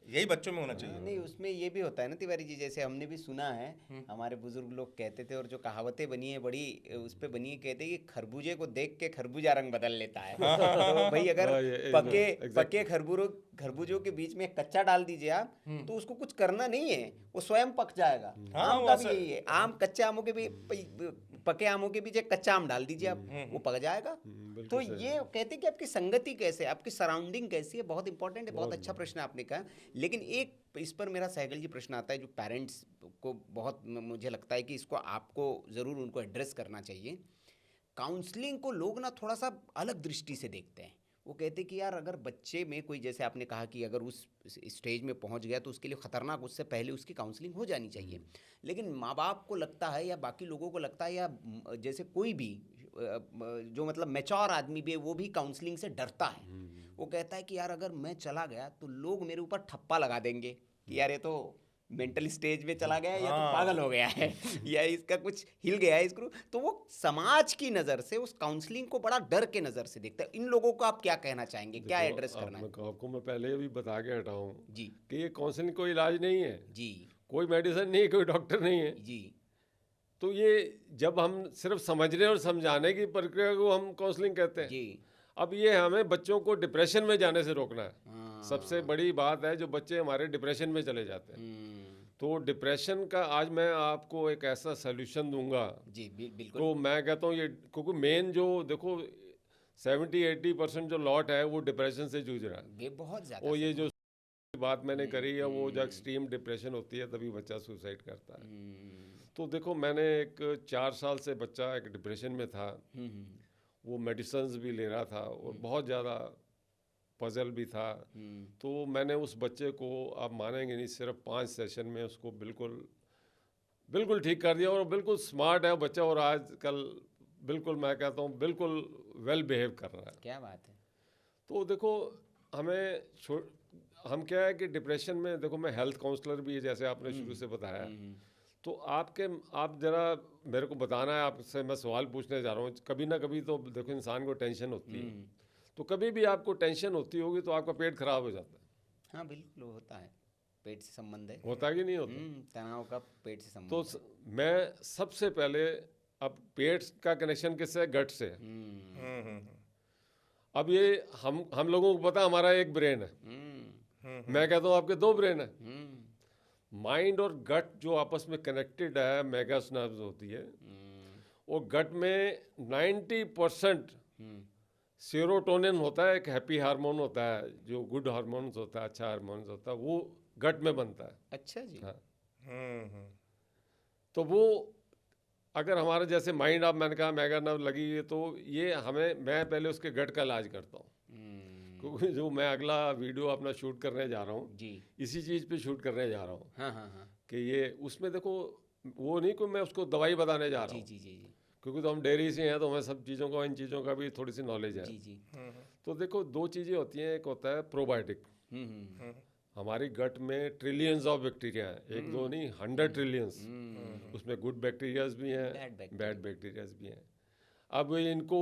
यही बच्चों में होना चाहिए। नहीं, उसमें ये भी होता है ना तिवारी जी, जैसे हमने भी सुना है, हमारे बुजुर्ग लोग कहते थे, और जो कहावतें बनी है बड़ी उस पे बनी है, कहते हैं कि खरबूजे को देख के खरबूजा रंग बदल लेता है। तो भाई अगर हाँ, ये पके खरबूजों के बीच में कच्चा डाल दीजिए आप, तो उसको कुछ करना नहीं है, वो स्वयं पक जाएगा। हाँ, आम वो का भी असर- यही है, आम कच्चे आमों के भी, पके आमों के बीच एक कच्चा आम डाल दीजिए आप, वो पक जाएगा। बिल्कुल तो सही। ये कहते हैं कि आपकी संगति कैसे है, आपकी सराउंडिंग कैसी है, बहुत इंपॉर्टेंट है। बहुत अच्छा प्रश्न आपने कहा। लेकिन एक इस पर मेरा सहगल जी प्रश्न आता है, जो पेरेंट्स को बहुत, मुझे लगता है कि इसको आपको ज़रूर उनको एड्रेस करना चाहिए। काउंसलिंग को लोग ना थोड़ा सा अलग दृष्टि से देखते हैं, वो कहते कि यार अगर बच्चे में कोई, जैसे आपने कहा कि अगर उस स्टेज में पहुंच गया तो उसके लिए ख़तरनाक, उससे पहले उसकी काउंसलिंग हो जानी चाहिए। लेकिन माँ बाप को लगता है या बाकी लोगों को लगता है, या जैसे कोई भी जो मतलब मैच्योर आदमी भी है वो भी काउंसलिंग से डरता है। वो कहता है कि यार अगर मैं चला गया तो लोग मेरे ऊपर ठप्पा लगा देंगे कि यार ये तो मेंटल स्टेज में चला गया है, या तो पागल हो गया है या इसका कुछ हिल गया है स्क्रू। तो वो समाज की नज़र से उस काउंसलिंग को बड़ा डर के नज़र से देखता है। इन लोगों को आप क्या कहना चाहेंगे, क्या देखो, एड्रेस करना है? आपको मैं पहले भी बता के हटा हूँ जी कि ये काउंसलिंग कोई इलाज नहीं है, जी कोई मेडिसिन नहीं है, कोई डॉक्टर नहीं है। जी तो ये जब हम सिर्फ समझने और समझाने की प्रक्रिया को हम काउंसलिंग कहते हैं। जी। अब ये हमें बच्चों को डिप्रेशन में जाने से रोकना है। हाँ। सबसे बड़ी बात है जो बच्चे हमारे डिप्रेशन में चले जाते हैं। तो डिप्रेशन का आज मैं आपको एक ऐसा सोल्यूशन दूंगा। जी बिल्कुल। तो मैं कहता हूँ ये, क्योंकि मेन जो देखो 70-80% जो लॉट है वो डिप्रेशन से जूझ रहा है। ये बहुत ज़्यादा और ये जो बात मैंने करी है वो जब एक्सट्रीम डिप्रेशन होती है तभी बच्चा सुसाइड करता है। तो देखो मैंने एक 4 साल से बच्चा एक डिप्रेशन में था, वो मेडिसिन्स भी ले रहा था और बहुत ज़्यादा पजल भी था। तो मैंने उस बच्चे को, आप मानेंगे नहीं, सिर्फ 5 सेशन में उसको बिल्कुल बिल्कुल ठीक कर दिया। और बिल्कुल स्मार्ट है बच्चा, और आजकल बिल्कुल मैं कहता हूँ बिल्कुल वेल बिहेव कर रहा है। क्या बात है। तो देखो हम क्या है कि डिप्रेशन में, देखो मैं हेल्थ काउंसलर भी है जैसे आपने शुरू से बताया। तो आप जरा मेरे को बताना है, आपसे मैं सवाल पूछने जा रहा हूँ। कभी ना कभी तो देखो इंसान को टेंशन होती है, तो कभी भी आपको टेंशन होती होगी तो आपका पेट खराब हो जाता है। हाँ बिल्कुल होता है, पेट से संबंध है। होता कि नहीं होता? तनाव का पेट से संबंध तो है। मैं सबसे पहले, अब पेट का कनेक्शन किससे है? गट से। अब ये हम लोगों को पता है हमारा एक ब्रेन है। मैं कहता हूँ आपके 2 ब्रेन है। माइंड और गट जो आपस में कनेक्टेड है, मैगस नर्व्स होती है। और गट में 90% सेरोटोनिन होता है, एक हैप्पी हार्मोन होता है, जो गुड हार्मोन्स होता है, अच्छा हार्मोन्स होता है, वो गट में बनता है। अच्छा जी। हाँ। तो वो अगर हमारा जैसे माइंड, आप मैंने कहा मैगा नर्व लगी है, तो ये मैं पहले उसके गट का इलाज करता हूँ। क्योंकि जो मैं अगला वीडियो अपना शूट करने जा रहा हूँ जी, इसी चीज़ पे शूट करने जा रहा हूँ। हाँ कि ये उसमें देखो वो नहीं कि मैं उसको दवाई बताने जा रहा जी हूँ, जी जी जी क्योंकि तो हम डेयरी से हैं तो हमें सब चीज़ों का, इन चीज़ों का भी थोड़ी सी नॉलेज है। जी जी। तो देखो 2 चीज़ें होती हैं, एक होता है प्रोबायोटिक। हमारी गट में ट्रिलियंस ऑफ बैक्टीरिया हैं, 1-2 नहीं 100 ट्रिलियंस। उसमें गुड बैक्टीरियाज भी हैं, बैड बैक्टीरियाज भी हैं। अब इनको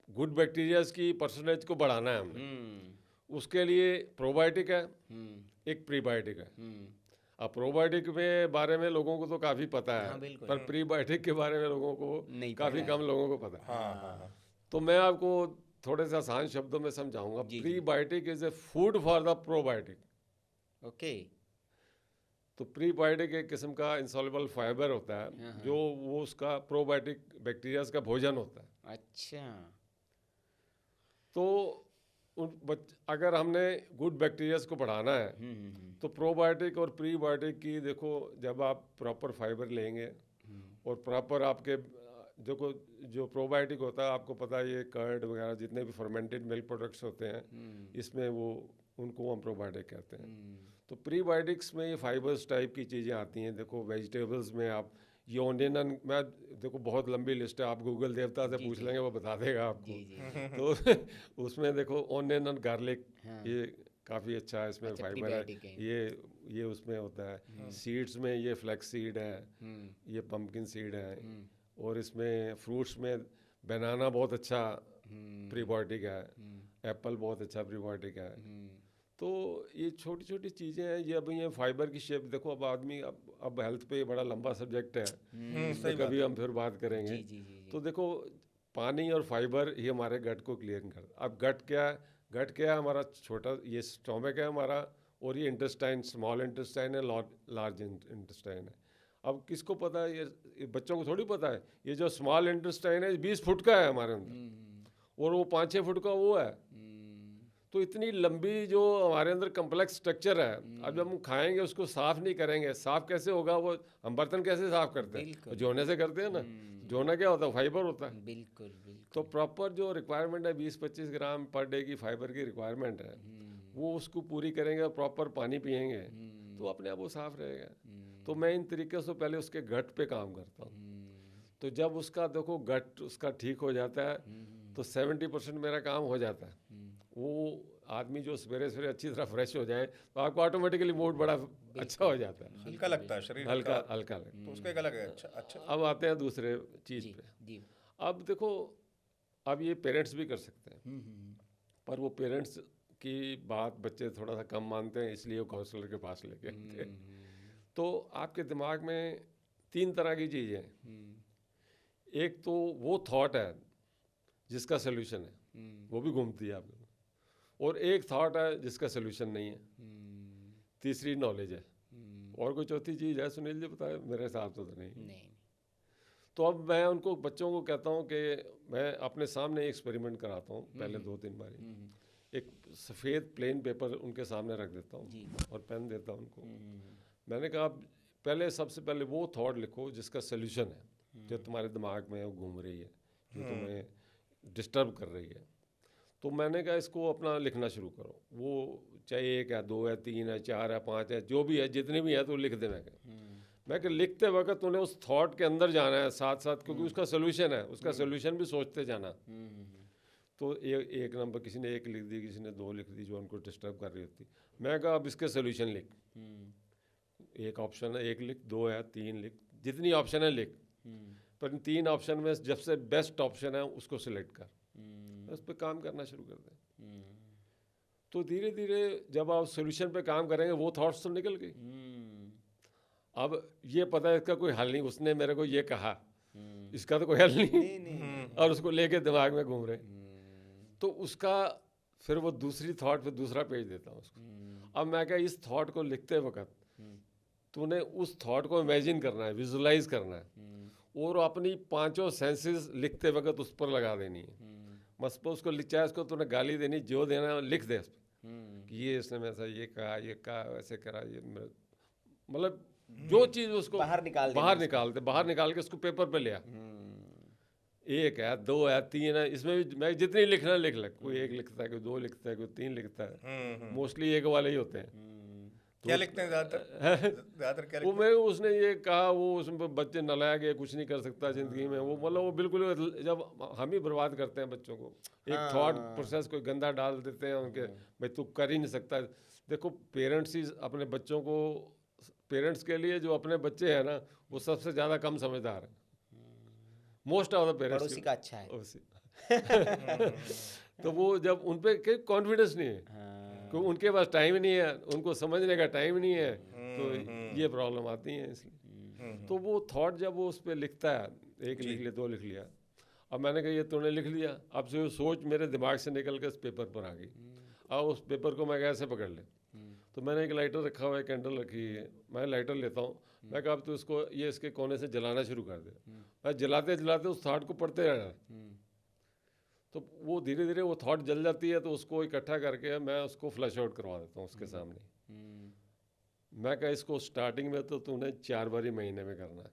गुड बैक्टीरियाज की परसेंटेज को बढ़ाना है हमें, उसके लिए प्रोबायोटिक है, एक प्रीबायोटिक है। अब प्रोबायोटिक में बारे में लोगों को तो काफ़ी पता है, हाँ, बिल्कुल। पर प्रीबायोटिक के बारे में लोगों को नहीं काफ़ी पता कम है। लोगों को पता है। हाँ। तो मैं आपको थोड़े से आसान शब्दों में समझाऊंगा। जी, जी। Prebiotic is a food for the probiotic. Okay. तो प्रीबायोटिक एक किस्म का इंसॉल्युबल फाइबर होता है, जो वो उसका प्रोबायोटिक बैक्टीरियाज का भोजन होता है। अच्छा। तो अगर हमने गुड बैक्टीरियाज को बढ़ाना है तो प्रोबायोटिक और प्रीबायोटिक की, देखो जब आप प्रॉपर फाइबर लेंगे और प्रॉपर आपके, देखो जो प्रोबायोटिक होता है आपको पता है, ये कर्ड वगैरह जितने भी फर्मेंटेड मिल्क प्रोडक्ट्स होते हैं इसमें वो, उनको हम प्रोबायोटिक कहते हैं। तो प्रीबायोटिक्स में ये फाइबर्स टाइप की चीज़ें आती हैं। देखो वेजिटेबल्स में आप ये ऑनियन, मैं देखो बहुत लंबी लिस्ट है, आप गूगल देवता से पूछ लेंगे वो बता देगा आपको। तो उसमें देखो ऑनियन एंड गार्लिक, ये काफ़ी अच्छा है, इसमें फाइबर है, ये उसमें होता है। सीड्स में ये फ्लैक्स सीड है, ये पम्पकिन सीड है, और इसमें फ्रूट्स में बनाना बहुत अच्छा प्रीबायोटिक है, एप्पल बहुत अच्छा प्रीबायोटिक है। तो ये छोटी छोटी चीज़ें हैं। ये अब ये फाइबर की शेप देखो, अब आदमी अब हेल्थ पे बड़ा लंबा सब्जेक्ट है, इस पर कभी हम फिर बात करेंगे। तो देखो पानी और फाइबर ये हमारे गट को क्लियर कर। अब गट क्या है हमारा? छोटा ये स्टोमक है हमारा, और ये इंटेस्टाइन, स्मॉल इंटेस्टाइन है, लार्ज इंटेस्टाइन है। अब किसको पता है? ये बच्चों को थोड़ी पता है। ये जो स्मॉल इंटेस्टाइन है 20 फुट का है हमारे अंदर, और वो 5-6 फुट का वो है। तो इतनी लंबी जो हमारे अंदर कम्प्लेक्स स्ट्रक्चर है, अब जब हम खाएंगे उसको साफ नहीं करेंगे, साफ कैसे होगा? वो हम बर्तन कैसे साफ करते हैं? जोने से करते हैं ना। जोना क्या होता है? फाइबर होता है। बिल्कुल बिल्कुल। तो प्रॉपर जो रिक्वायरमेंट है 20-25 ग्राम पर डे की फाइबर की रिक्वायरमेंट है, वो उसको पूरी करेंगे और प्रॉपर पानी पिएंगे तो अपने आप वो साफ रहेगा। तो मैं इन तरीके से पहले उसके गट पे काम करता हूँ। तो जब उसका देखो गट उसका ठीक हो जाता है तो 70% मेरा काम हो जाता है। वो आदमी जो सवेरे सवेरे अच्छी तरह फ्रेश हो जाए तो आपको ऑटोमेटिकली मूड बड़ा अच्छा हो जाता है, हल्का लगता है शरीर, हल्का हल्का लगता तो उसका एक अलग है। अच्छा अच्छा। है। अब आते हैं दूसरे चीज़ पे। जी। अब देखो, अब ये पेरेंट्स भी कर सकते हैं, पर वो पेरेंट्स की बात बच्चे थोड़ा सा कम मानते हैं, इसलिए वो काउंसलर के पास लेके आते हैं। तो आपके दिमाग में 3 तरह की चीज़ें हैं। एक तो वो थॉट है जिसका सोल्यूशन है, वो भी घूमती है आप, और एक थॉट है जिसका सोल्यूशन नहीं है, तीसरी नॉलेज है, और कोई चौथी चीज़ है सुनील जी बताए? मेरे हिसाब से तो नहीं। तो अब मैं उनको बच्चों को कहता हूँ कि मैं अपने सामने एक्सपेरिमेंट कराता हूँ पहले 2-3 बारी। एक सफ़ेद प्लेन पेपर उनके सामने रख देता हूँ और पेन देता हूँ उनको। मैंने कहा आप पहले सबसे पहले वो थॉट लिखो जिसका सोल्यूशन है, जो तुम्हारे दिमाग में वो घूम रही है, जो तुम्हें डिस्टर्ब कर रही है। तो मैंने कहा इसको अपना लिखना शुरू करो, वो चाहे 1 है, 2 है, 3 है, 4 है, 5 है, जो भी है, जितनी भी है तो लिख दे। मैं कि लिखते वक्त उन्हें उस थॉट के अंदर जाना है साथ साथ, क्योंकि उसका सोल्यूशन है, उसका सोल्यूशन भी सोचते जाना। तो एक नंबर किसी ने 1 लिख दी, किसी ने 2 लिख दी जो उनको डिस्टर्ब कर रही होती। मैं कहा अब इसके सोल्यूशन लिख। एक ऑप्शन है 1 लिख, 2 है, 3 लिख, जितनी ऑप्शन है लिख, पर इन 3 ऑप्शन में जब से बेस्ट ऑप्शन है उसको सिलेक्ट कर, उस पर काम करना शुरू कर दें। तो धीरे धीरे जब आप सोल्यूशन पे काम करेंगे वो थॉट्स तो निकल गई। अब ये पता है इसका कोई हल नहीं, उसने मेरे को ये कहा, इसका तो कोई हल नहीं, और उसको लेके दिमाग में घूम रहे। तो उसका फिर वो दूसरी थॉट पे दूसरा पेज देता हूँ उसको। अब मैं क्या, इस थॉट को लिखते वक्त तूने उस थॉट को इमेजिन करना है, विजुलाइज करना है, और अपनी 5 सेंसेस लिखते वक्त उस पर लगा देनी है। बस उसको चाहे उसको तूने गाली देनी, जो देना है लिख दे उस पर कि ये इसने मेरे साथ ये कहा वैसे करा, ये मतलब जो चीज़ उसको बाहर निकाल के उसको पेपर पे लिया। 1 है, 2 है, 3 है, इसमें भी मैं जितनी लिखना लिख ले। कोई 1 लिखता है, कोई 2 लिखता है, कोई 3 लिखता है, मोस्टली 1 वाले ही होते हैं। क्या लिखते हैं ज़्यादातर क्या वो मैं उसने ये कहा, वो उसमें बच्चे नालायक है, कुछ नहीं कर सकता ज़िंदगी में, वो मतलब वो बिल्कुल, जब हम ही बर्बाद करते हैं बच्चों को, एक थॉट प्रोसेस कोई गंदा डाल देते हैं उनके, भाई तू कर ही नहीं सकता। देखो पेरेंट्स ही अपने बच्चों को, पेरेंट्स के लिए जो अपने बच्चे हैं ना वो सबसे ज़्यादा कम समझदार है। मोस्ट ऑफ द पेरेंट्स का अच्छा है। तो वो जब उन पर कॉन्फिडेंस नहीं है, क्योंकि उनके पास टाइम नहीं है, उनको समझने का टाइम नहीं है, तो ये प्रॉब्लम आती है इसलिए। तो वो थॉट जब वो उस पर लिखता है, 1 लिख लिया, 2 लिख लिया, अब मैंने कहा ये तूने लिख लिया, अब से सोच मेरे दिमाग से निकल के इस पेपर पर आ गई। अब उस पेपर को मैं कैसे पकड़ ले, तो मैंने एक लाइटर रखा हुआ है, कैंडल रखी है, मैं लाइटर लेता हूँ, मैं कहा अब तो इसको ये इसके कोने से जलाना शुरू कर दे। मैं जलाते जलाते उस थॉट को पढ़ते रहना, तो वो धीरे धीरे वो थॉट जल जाती है, तो उसको इकट्ठा करके मैं उसको फ्लैश आउट करवा देता हूँ उसके सामने। मैं कहा इसको स्टार्टिंग में तो तूने 4 बारी महीने में करना है,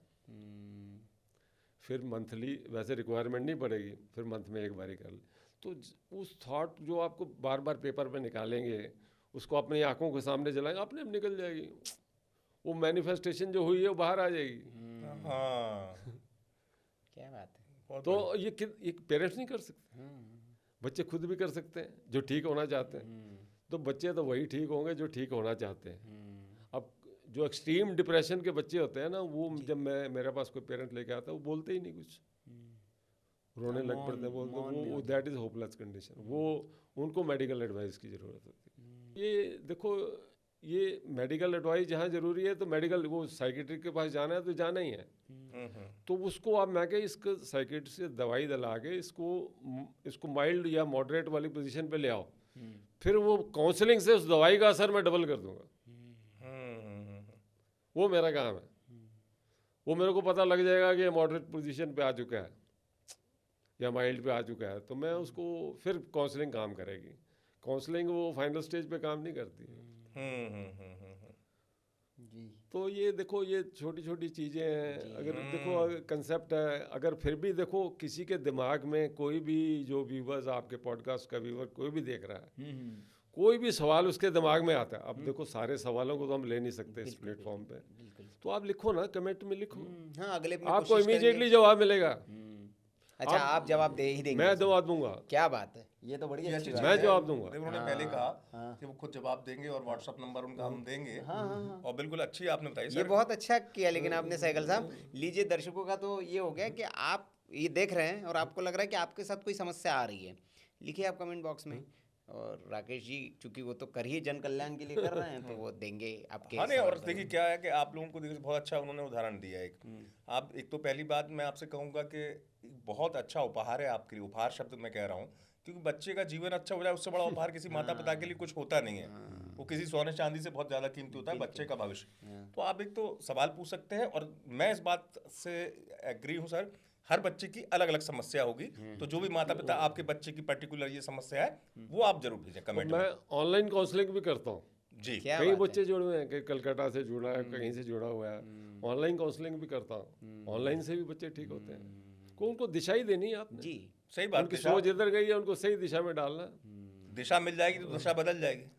फिर मंथली, वैसे रिक्वायरमेंट नहीं पड़ेगी, फिर मंथ में 1 बारी कर ले। तो उस थॉट जो आपको बार बार पेपर पे निकालेंगे, उसको अपनी आंखों के सामने जलाएंगे, अपने आप निकल जाएगी वो मैनिफेस्टेशन जो हुई है वो बाहर आ जाएगी। क्या बात है। तो ये पेरेंट्स नहीं कर सकते, बच्चे खुद भी कर सकते हैं जो ठीक होना चाहते हैं। तो बच्चे तो वही ठीक होंगे जो ठीक होना चाहते हैं। अब जो एक्सट्रीम डिप्रेशन के बच्चे होते हैं ना, वो जब मेरे पास कोई पेरेंट लेके आता है वो बोलते ही नहीं कुछ, रोने लग पड़ते हैं, बोलते वो दैट इज़ होपलेस कंडीशन, वो उनको मेडिकल एडवाइस की ज़रूरत होती है। ये देखो, ये मेडिकल एडवाइस जहाँ ज़रूरी है तो मेडिकल, वो साइकेट्रिक के पास जाना है तो जाना ही है। तो उसको आप, मैं क्या, इसको साइकेट्रिक से दवाई दिला के इसको माइल्ड या मॉडरेट वाली पोजीशन पे ले आओ, फिर वो काउंसलिंग से उस दवाई का असर मैं डबल कर दूंगा। वो मेरा काम है। वो मेरे को पता लग जाएगा कि मॉडरेट पोजीशन पे आ चुका है या माइल्ड पे आ चुका है, तो मैं उसको फिर काउंसलिंग काम करेगी। काउंसलिंग वो फाइनल स्टेज पे काम नहीं करती। जी। तो ये देखो, ये छोटी छोटी चीज़ें हैं। अगर देखो कंसेप्ट है, अगर फिर भी देखो किसी के दिमाग में कोई भी जो व्यूवर्स, आपके पॉडकास्ट का व्यूवर कोई भी देख रहा है, कोई भी सवाल उसके दिमाग में आता है, अब देखो सारे सवालों को तो हम ले नहीं सकते इस प्लेटफॉर्म पे, तो आप लिखो ना, कमेंट में लिखो, हाँ, अगले में आपको कोशिश करेंगे। इमीडिएटली जवाब मिलेगा। अच्छा, आप जवाब दे ही देंगे? मैं जवाब दूंगा। क्या बात है, ये तो बड़ी अच्छी बात मैं है। जवाब दूंगा। देखो, उन्होंने पहले कहा कि वो खुद जवाब देंगे और व्हाट्सएप नंबर उनका हम देंगे, और बिल्कुल अच्छी आपने बताई ये सर। बहुत अच्छा किया लेकिन आपने सहगल साहब। लीजिए, दर्शकों का तो ये हो गया कि आप ये देख रहे हैं और आपको लग रहा है कि आपके साथ कोई समस्या आ रही है, लिखिए आप कमेंट बॉक्स में, और राकेश जी चूंकि वो तो कर ही जन कल्याण के लिए कर रहे हैं, तो वो देंगे आपके हाँ नहीं, सवाल और का देखिए क्या है कि आप लोगों को देखिए बहुत अच्छा उन्होंने उदाहरण दिया एक। आप एक तो पहली बात मैं आपसे कहूँगा कि बहुत अच्छा उपहार है आपके लिए, उपहार शब्द मैं कह रहा हूँ, क्योंकि बच्चे का जीवन अच्छा हो जाए उससे बड़ा उपहार किसी माता पिता के लिए कुछ होता नहीं है। वो किसी सोने चांदी से बहुत ज़्यादा कीमती होता है बच्चे का भविष्य। तो आप एक तो सवाल पूछ सकते हैं, और मैं इस बात से एग्री हूँ सर, हर बच्चे की अलग अलग समस्या होगी, तो जो भी माता पिता आपके बच्चे की पर्टिकुलर ये समस्या है वो आप जरूर भेजें कमेंट में। मैं ऑनलाइन काउंसलिंग भी करता हूँ। जी, क्या कई बात बच्चे जुड़े हुए हैं, कि कलकत्ता से जुड़ा है, कहीं से जुड़ा हुआ है, ऑनलाइन काउंसलिंग भी करता हूँ। ऑनलाइन से भी बच्चे ठीक होते हैं। को उनको दिशा ही देनी है आपने जी, सही बात। उनकी सोच इधर गई है, उनको सही दिशा में डालना है। दिशा मिल जाएगी तो दिशा बदल जाएगी।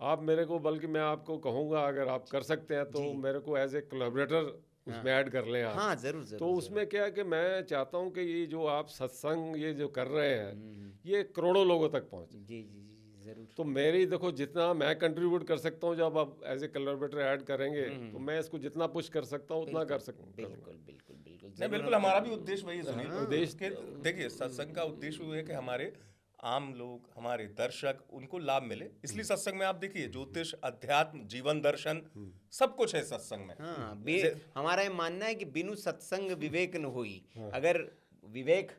आप मेरे को, बल्कि मैं आपको कहूँगा, अगर आप कर सकते हैं तो मेरे को एज ए कोलैबोरेटर उसमें ऐड कर लें आप। हाँ, जरूर जरूर। तो उसमें क्या है कि मैं चाहता हूँ कि ये जो आप सत्संग ये जो कर रहे हैं, ये करोड़ों लोगों तक पहुँचे। जी जी जी, जरूर। तो मेरी देखो, जितना मैं कंट्रीब्यूट कर सकता हूँ, जब आप एज ए कोलैबोरेटर ऐड करेंगे, तो मैं इसको जितना पुश कर सकता हूँ उतना कर सकूँ। बिल्कुल बिल्कुल बिल्कुल नहीं, बिल्कुल हमारा भी उद्देश्य वही है सुनील। उद्देश्य के देखिए, सत्संग का उद्देश्य वो है कि हमारे आम लोग, हमारे दर्शक, उनको लाभ मिले। इसलिए सत्संग में आप देखिए ज्योतिष, अध्यात्म, जीवन दर्शन, सब कुछ है सत्संग में। हाँ, हमारा ये मानना है कि बिनु सत्संग विवेक न होई। अगर विवेक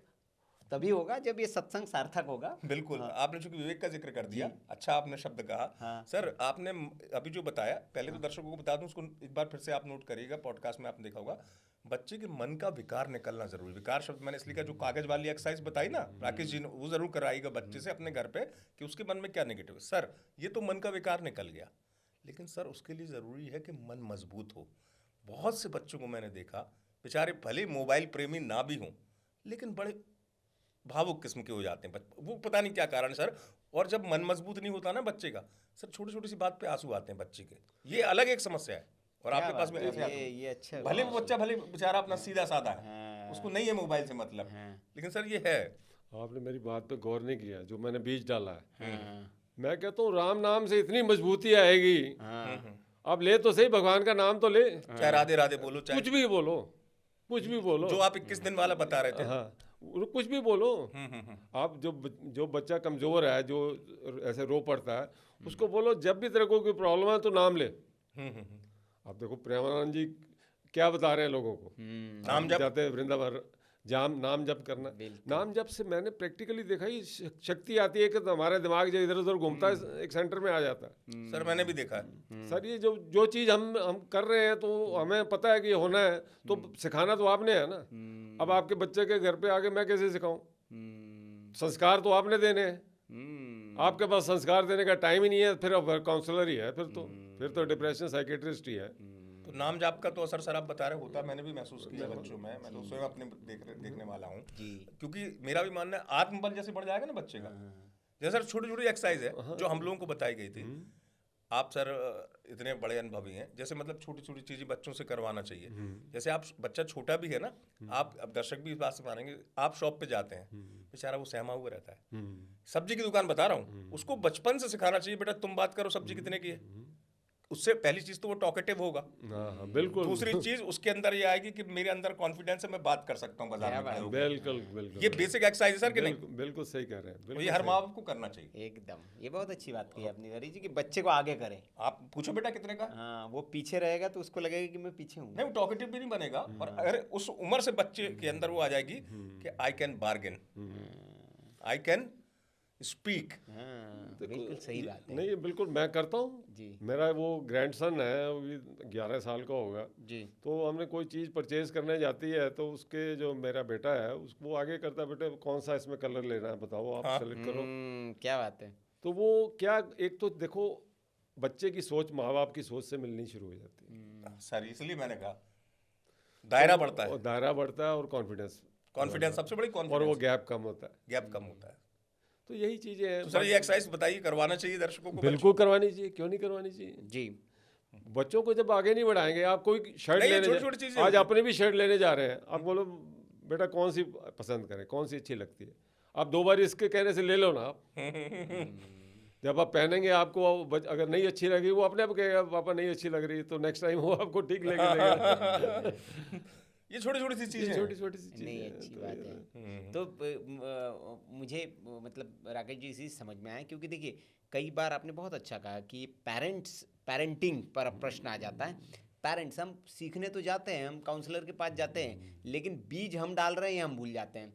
तभी होगा जब ये सत्संग सार्थक होगा। बिल्कुल। आपने चूंकि विवेक का जिक्र कर दिया, अच्छा आपने शब्द कहा। सर आपने अभी जो बताया, पहले तो दर्शकों को बता दूं, उसको एक बार फिर से आप नोट करिएगा, पॉडकास्ट में आपने देखा होगा, बच्चे के मन का विकार निकलना जरूरी। विकार शब्द मैंने इसलिए कहा, जो कागज वाली एक्सरसाइज बताई ना राकेश जी ने, वो जरूर कराइएगा बच्चे से अपने घर पे, कि उसके मन में क्या नेगेटिव है। सर ये तो मन का विकार निकल गया, लेकिन सर उसके लिए जरूरी है कि मन मजबूत हो। बहुत से बच्चों को मैंने देखा, बेचारे भले मोबाइल प्रेमी ना भी हों, लेकिन बड़े भावुक किस्म के हो जाते हैं। वो पता नहीं क्या कारण है सर। और जब मन मजबूत नहीं होता ना बच्चे का, सर छोटी छोटी सी बात पे आंसू आते हैं बच्चे के। ये अलग एक समस्या है। और आपके पास में ऐसे ये अच्छा, भले वो बच्चा, भले बेचारा अपना सीधा साधा है, उसको नहीं है मोबाइल से मतलब, लेकिन सर ये है। आपने मेरी बात पे गौर नहीं किया, जो मैंने बीज डाला है। मैं कहता हूँ राम नाम से इतनी मजबूती आएगी। आप ले तो सही, भगवान का नाम तो ले, चाहे राधे राधे बोलो, चाहे कुछ भी बोलो, कुछ भी बोलो, जो आप 21 दिन वाला बता रहे थे। हाँ, कुछ भी बोलो। आप जो बच्चा कमजोर है, जो ऐसे रो पड़ता है, उसको बोलो जब भी तेरे को कोई प्रॉब्लम है तो नाम ले। आप देखो प्रेमानंद जी क्या बता रहे हैं लोगों को, नाम जप, जाते हैं वृंदावन, नाम जप करना। नाम जप से मैंने प्रैक्टिकली देखा ही शक्ति आती है कि तो हमारे दिमाग जो इधर उधर घूमता है, एक सेंटर में आ जाता है। सर मैंने भी देखा है। सर ये जो चीज़ हम कर रहे हैं, तो हमें पता है कि ये होना है, तो सिखाना तो आपने है ना। अब आपके बच्चे के घर पे आके मैं कैसे सिखाऊं? संस्कार तो आपने देने हैं। आपके पास संस्कार देने का टाइम ही नहीं है, फिर अब काउंसलर ही है, फिर तो डिप्रेशन साइकेट्रिस्ट ही है। तो नाम जाप का तो असर सर आप बता रहे होता है, मैंने भी महसूस किया बच्चों में। मैं तो स्वयं अपने देखने वाला हूँ, क्योंकि मेरा भी मानना है आत्मबल जैसे बढ़ जाएगा ना बच्चे का। जैसे सर छोटी छोटी एक्सरसाइज है जो हम लोगों को बताई गई थी। आप सर इतने बड़े अनुभवी हैं, जैसे मतलब छोटी छोटी चीजें बच्चों से करवाना चाहिए। जैसे आप, बच्चा छोटा भी है ना, आप, अब दर्शक भी इस बात से मानेंगे, आप शॉप पे जाते हैं, बेचारा वो सहमा हुआ रहता है, सब्जी की दुकान बता रहा हूँ, उसको बचपन से सिखाना चाहिए, बेटा तुम बात करो सब्जी कितने की है। उससे पहली चीज तो वो टॉकेटिव होगा। बिल्कुल। दूसरी चीज उसके अंदर ये आएगी कि मेरे अंदर कॉन्फिडेंस है, मैं बात कर सकता हूँ बाजार में। बिल्कुल बिल्कुल, ये बेसिक एक्सरसाइज है सर कि नहीं? बिल्कुल सही कह रहे हैं। तो ये हर माँ बाप को करना चाहिए एकदम। ये बहुत अच्छी बात कही आपने हरी जी, कि बच्चे को आगे करें। आप पूछो बेटा कितने का, हाँ, वो पीछे रहेगा तो उसको लगेगा कि मैं पीछे हूँ। नहीं वो टॉकेटिव भी नहीं बनेगा। और अगर उस उम्र से बच्चे के अंदर वो आ जाएगी कि I can bargain, I can speak. बिल्कुल सही बात है। नहीं बिल्कुल मैं करता हूँ जी। मेरा वो ग्रैंडसन है, वो 11 साल का होगा जी। तो हमने कोई चीज़ परचेज करने जाती है, तो उसके जो मेरा बेटा है उसको आगे करता है, बेटे कौन सा इसमें कलर लेना है बताओ, आप सेलेक्ट करो। क्या बात है। तो वो क्या, एक तो देखो बच्चे की सोच माँ बाप की सोच से मिलनी शुरू हो जाती है। सर इसलिए मैंने कहा दायरा बढ़ता है, और दायरा बढ़ता है और कॉन्फिडेंस सबसे बड़ी और वो कॉन्फिडेंस, गैप कम होता है। गैप कम होता है। तो यही चीजें हैं। तो सर ये एक्सरसाइज बताइए, करवाना चाहिए दर्शकों को? बिल्कुल करवानी चाहिए, क्यों नहीं करवानी चाहिए। जी। बच्चों को जब आगे नहीं बढ़ाएंगे, आप कोई शर्ट नहीं, ये लेने छोटी-छोटी चीजें आज होती हैं। अपने भी शर्ट लेने जा रहे हैं, आप बोलो बेटा कौन सी पसंद करें, कौन सी अच्छी लगती है, आप 2 बार इसके कहने से ले लो ना आप। जब आप पहनेंगे आपको अगर नहीं अच्छी लगी, वो अपने आप कहेगा पापा नहीं अच्छी लग रही, तो नेक्स्ट टाइम वो आपको ठीक लगेगा। ये छोटी छोटी सी चीजें हैं। छोटी छोटी सी नहीं, चीजें अच्छी हैं, बात है। तो मुझे मतलब राकेश जी इसी समझ में आया, क्योंकि देखिए कई बार आपने बहुत अच्छा कहा कि पेरेंटिंग पर प्रश्न आ जाता है। पेरेंट्स, हम सीखने तो जाते हैं, हम काउंसलर के पास जाते हैं, लेकिन बीज हम डाल रहे हैं, हम भूल जाते हैं।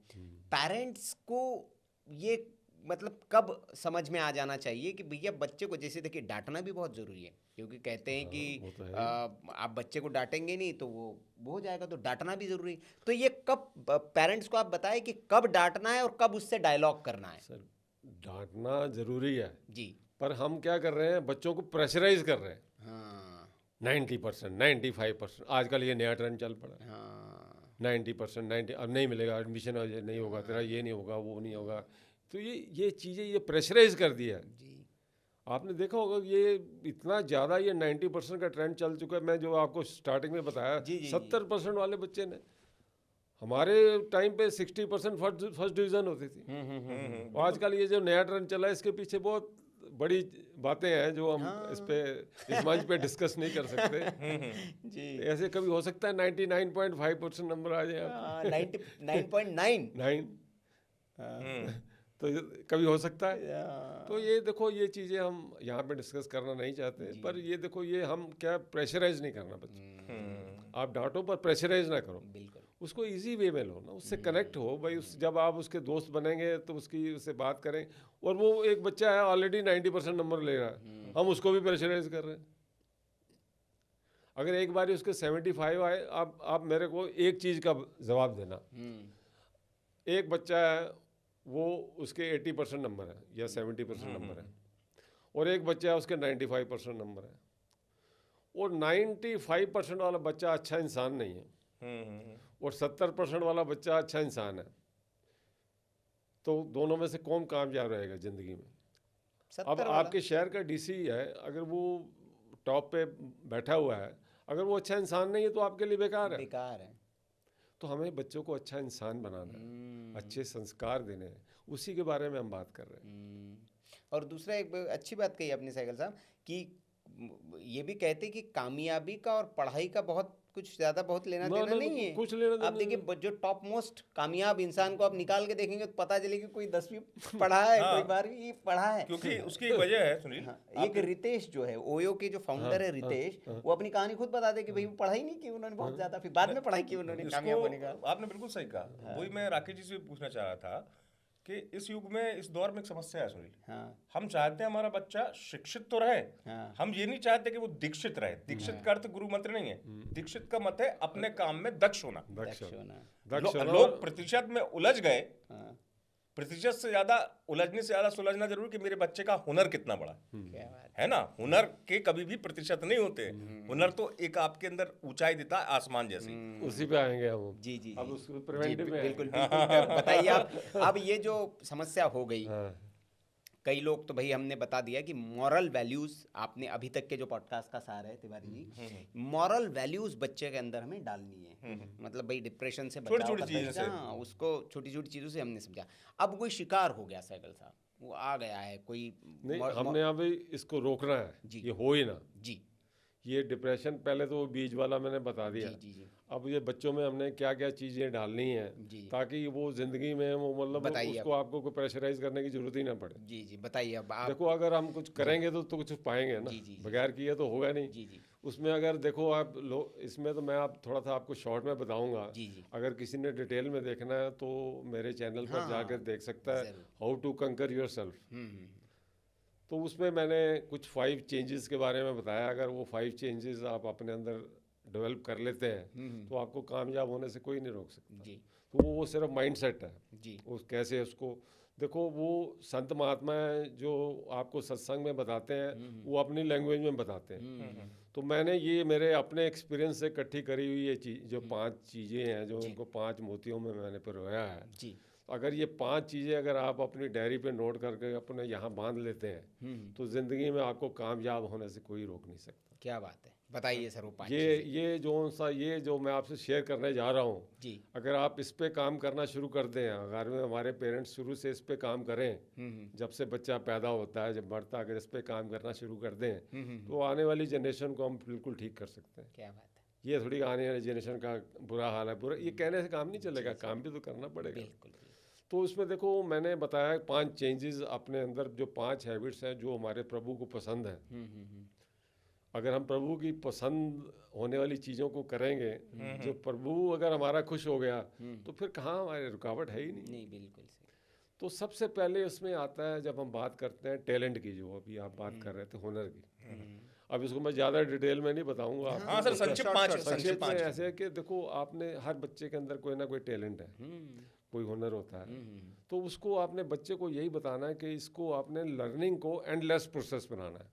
पेरेंट्स को ये मतलब कब समझ में आ जाना चाहिए कि भैया बच्चे को, जैसे देखिए डांटना भी बहुत ज़रूरी है, क्योंकि कहते हैं कि वो तो है। आप बच्चे को डांटेंगे नहीं तो वो हो जाएगा, तो डांटना भी ज़रूरी। तो ये कब पेरेंट्स को आप बताएं कि कब डांटना है और कब उससे डायलॉग करना है। सर डांटना जरूरी है, जी। पर हम क्या कर रहे हैं, बच्चों को प्रेशराइज कर रहे हैं। हाँ 90%, 95%, आजकल ये नया ट्रेंड चल पड़ा है। हाँ 90%, 90 अब नहीं मिलेगा एडमिशन, नहीं होगा तेरा, ये नहीं होगा, वो नहीं होगा। तो ये चीज़ें ये प्रेशराइज कर दिया है। जी। आपने देखा होगा ये इतना ज़्यादा ये 90% का ट्रेंड चल चुका है। मैं जो आपको स्टार्टिंग में बताया, जी, जी, 70% वाले बच्चे ने, हमारे टाइम पे 60% फर्स्ट डिवीज़न होती थी। आजकल ये जो नया ट्रेंड चला है, इसके पीछे बहुत बड़ी बातें हैं जो हम इस मंच पे डिस्कस नहीं कर सकते। जी। ऐसे कभी हो सकता है 99.5% नंबर आ जाए आप 99.9। 9 तो कभी हो सकता है। तो ये देखो, ये चीज़ें हम यहाँ पे डिस्कस करना नहीं चाहते, पर ये देखो, ये हम क्या प्रेशराइज नहीं करना बच्चे। आप डांटो पर प्रेशराइज ना करो, बिल्कुल। उसको इजी वे में लो ना, उससे कनेक्ट हो भाई। जब आप उसके दोस्त बनेंगे तो उससे बात करें। और वो एक बच्चा है ऑलरेडी 90% नंबर ले रहा है, हम उसको भी प्रेशराइज कर रहे हैं। अगर एक बार उसके 75 आए, आप मेरे को एक चीज़ का जवाब देना। एक बच्चा है, वो उसके 80% नंबर है या 70% नंबर है, और एक बच्चा है उसके 95% नंबर है, और 95% वाला बच्चा अच्छा इंसान नहीं है, और 70% वाला बच्चा अच्छा इंसान है, तो दोनों में से कौन कामयाब रहेगा ज़िंदगी में? अब आपके शहर का डीसी है, अगर वो टॉप पे बैठा हुआ है, अगर वो अच्छा इंसान नहीं है तो आपके लिए बेकार है। तो हमें बच्चों को अच्छा इंसान बनाना है, अच्छे संस्कार देने हैं, उसी के बारे में हम बात कर रहे हैं। और दूसरा एक अच्छी बात कही आपने सहगल साहब कि ये भी कहते कि कामयाबी का और पढ़ाई का बहुत कुछ ज़्यादा बहुत लेना देना नहीं है। कुछ लेना देना आप देखिए जो टॉप मोस्ट कामयाब इंसान को आप निकाल के देखेंगे तो पता चलेगा कोई 10वीं पढ़ा है, कोई 12वीं पढ़ा है। क्योंकि उसकी एक वजह है सुनील। एक रितेश जो है, ओयो के जो फाउंडर है रितेश, वो अपनी कहानी खुद बताते कि भाई वो पढ़ाई नहीं की उन्होंने बहुत ज्यादा, फिर बाद में पढ़ाई की उन्होंने कामयाब होने का। आपने बिल्कुल सही कहा। वही मैं राकेश जी से पूछना चाह रहा था कि इस युग में, इस दौर में एक समस्या है सुनील। हम चाहते हैं हमारा बच्चा शिक्षित तो रहे, हम ये नहीं चाहते कि वो दीक्षित रहे। दीक्षित का अर्थ गुरु मंत्र नहीं है, दीक्षित का मत है अपने काम में दक्ष होना। लोग प्रतिशत में उलझ गए, प्रतिशत से ज्यादा उलझने से ज्यादा सुलझना जरूर कि मेरे बच्चे का हुनर कितना बड़ा है ना। हुनर के कभी भी प्रतिशत नहीं होते, हुनर तो एक आपके अंदर ऊंचाई देता है आसमान जैसी। उसी पे आएंगे हम। जी जी अब उसको प्रिवेंटिव में बिल्कुल बताइए आप। अब ये जो समस्या हो गई, कई लोग तो भाई हमने बता दिया कि मॉरल वैल्यूज, आपने अभी तक के जो पॉडकास्ट का सार है तिवारी जी, मॉरल वैल्यूज बच्चे के अंदर हमें डालनी है। मतलब भाई डिप्रेशन से बचाव छोटी चीजों से, उसको छोटी छोटी चीज़ों से हमने समझा। अब कोई शिकार हो गया सहगल साहब, वो आ गया है कोई नहीं, हमने अभी इसको रोकना है, ये हो ही ना जी। ये डिप्रेशन पहले तो वो बीज वाला मैंने बता दिया। जी। अब ये बच्चों में हमने क्या क्या चीज़ें डालनी है ताकि वो जिंदगी में वो मतलब उसको आपको कोई प्रेशराइज करने की जरूरत ही ना पड़े। जी जी बताइए। अब देखो, अगर हम कुछ करेंगे तो कुछ पाएंगे ना, बगैर किए तो होगा नहीं। जी। उसमें अगर देखो आप इसमें तो मैं आप थोड़ा सा आपको शॉर्ट में बताऊंगा। अगर किसी ने डिटेल में देखना है तो मेरे चैनल पर जाकर देख सकता है, हाउ टू कंकर योरसेल्फ। तो उसमें मैंने कुछ 5 चेंजेस के बारे में बताया। अगर वो 5 चेंजेस आप अपने अंदर डेवलप कर लेते हैं तो आपको कामयाब होने से कोई नहीं रोक सकता जी। तो वो सिर्फ माइंडसेट है जी। वो कैसे उसको देखो, वो संत महात्मा है जो आपको सत्संग में बताते हैं, वो अपनी लैंग्वेज में बताते हैं। तो मैंने ये मेरे अपने एक्सपीरियंस से इकट्ठी करी हुई ये चीज़ जो 5 चीज़ें हैं जो उनको 5 मोतियों में मैंने पिरोया है। जी। अगर ये 5 चीज़ें अगर आप अपनी डायरी पे नोट करके अपने यहाँ बांध लेते हैं तो ज़िंदगी में आपको कामयाब होने से कोई रोक नहीं सकता। क्या बात है, बताइए सर वो 5 ये जो मैं आपसे शेयर करने जा रहा हूँ, जी। अगर आप इस पे काम करना शुरू कर दें, अगर में हमारे पेरेंट्स शुरू से इस पे काम करें, जब से बच्चा पैदा होता है जब बढ़ता है, अगर इस पे काम करना शुरू कर दें तो आने वाली जनरेशन को हम बिल्कुल ठीक कर सकते हैं। क्या बात है, ये थोड़ी आने वाली जनरेशन का बुरा हाल है, बुरा ये कहने से काम नहीं चलेगा, काम भी तो करना पड़ेगा। बिल्कुल बिल्कुल। तो उसमें देखो मैंने बताया 5 चेंजेस अपने अंदर, जो 5 हैबिट्स हैं जो हमारे प्रभु को पसंद है। अगर हम प्रभु की पसंद होने वाली चीज़ों को करेंगे, जो प्रभु अगर हमारा खुश हो गया तो फिर कहाँ हमारी रुकावट है ही नहीं। नहीं, बिल्कुल सही। तो सबसे पहले उसमें आता है जब हम बात करते हैं टैलेंट की, जो अभी आप बात कर रहे थे हुनर की। अब इसको मैं ज़्यादा डिटेल में नहीं बताऊंगा। हाँ सर, संक्षिप्त 5 संक्षिप्त में ऐसे है कि देखो आपने हर बच्चे के अंदर कोई ना कोई टैलेंट है, कोई हुनर होता है, तो उसको आपने बच्चे को यही बताना है कि इसको आपने लर्निंग को एंडलेस प्रोसेस बनाना है।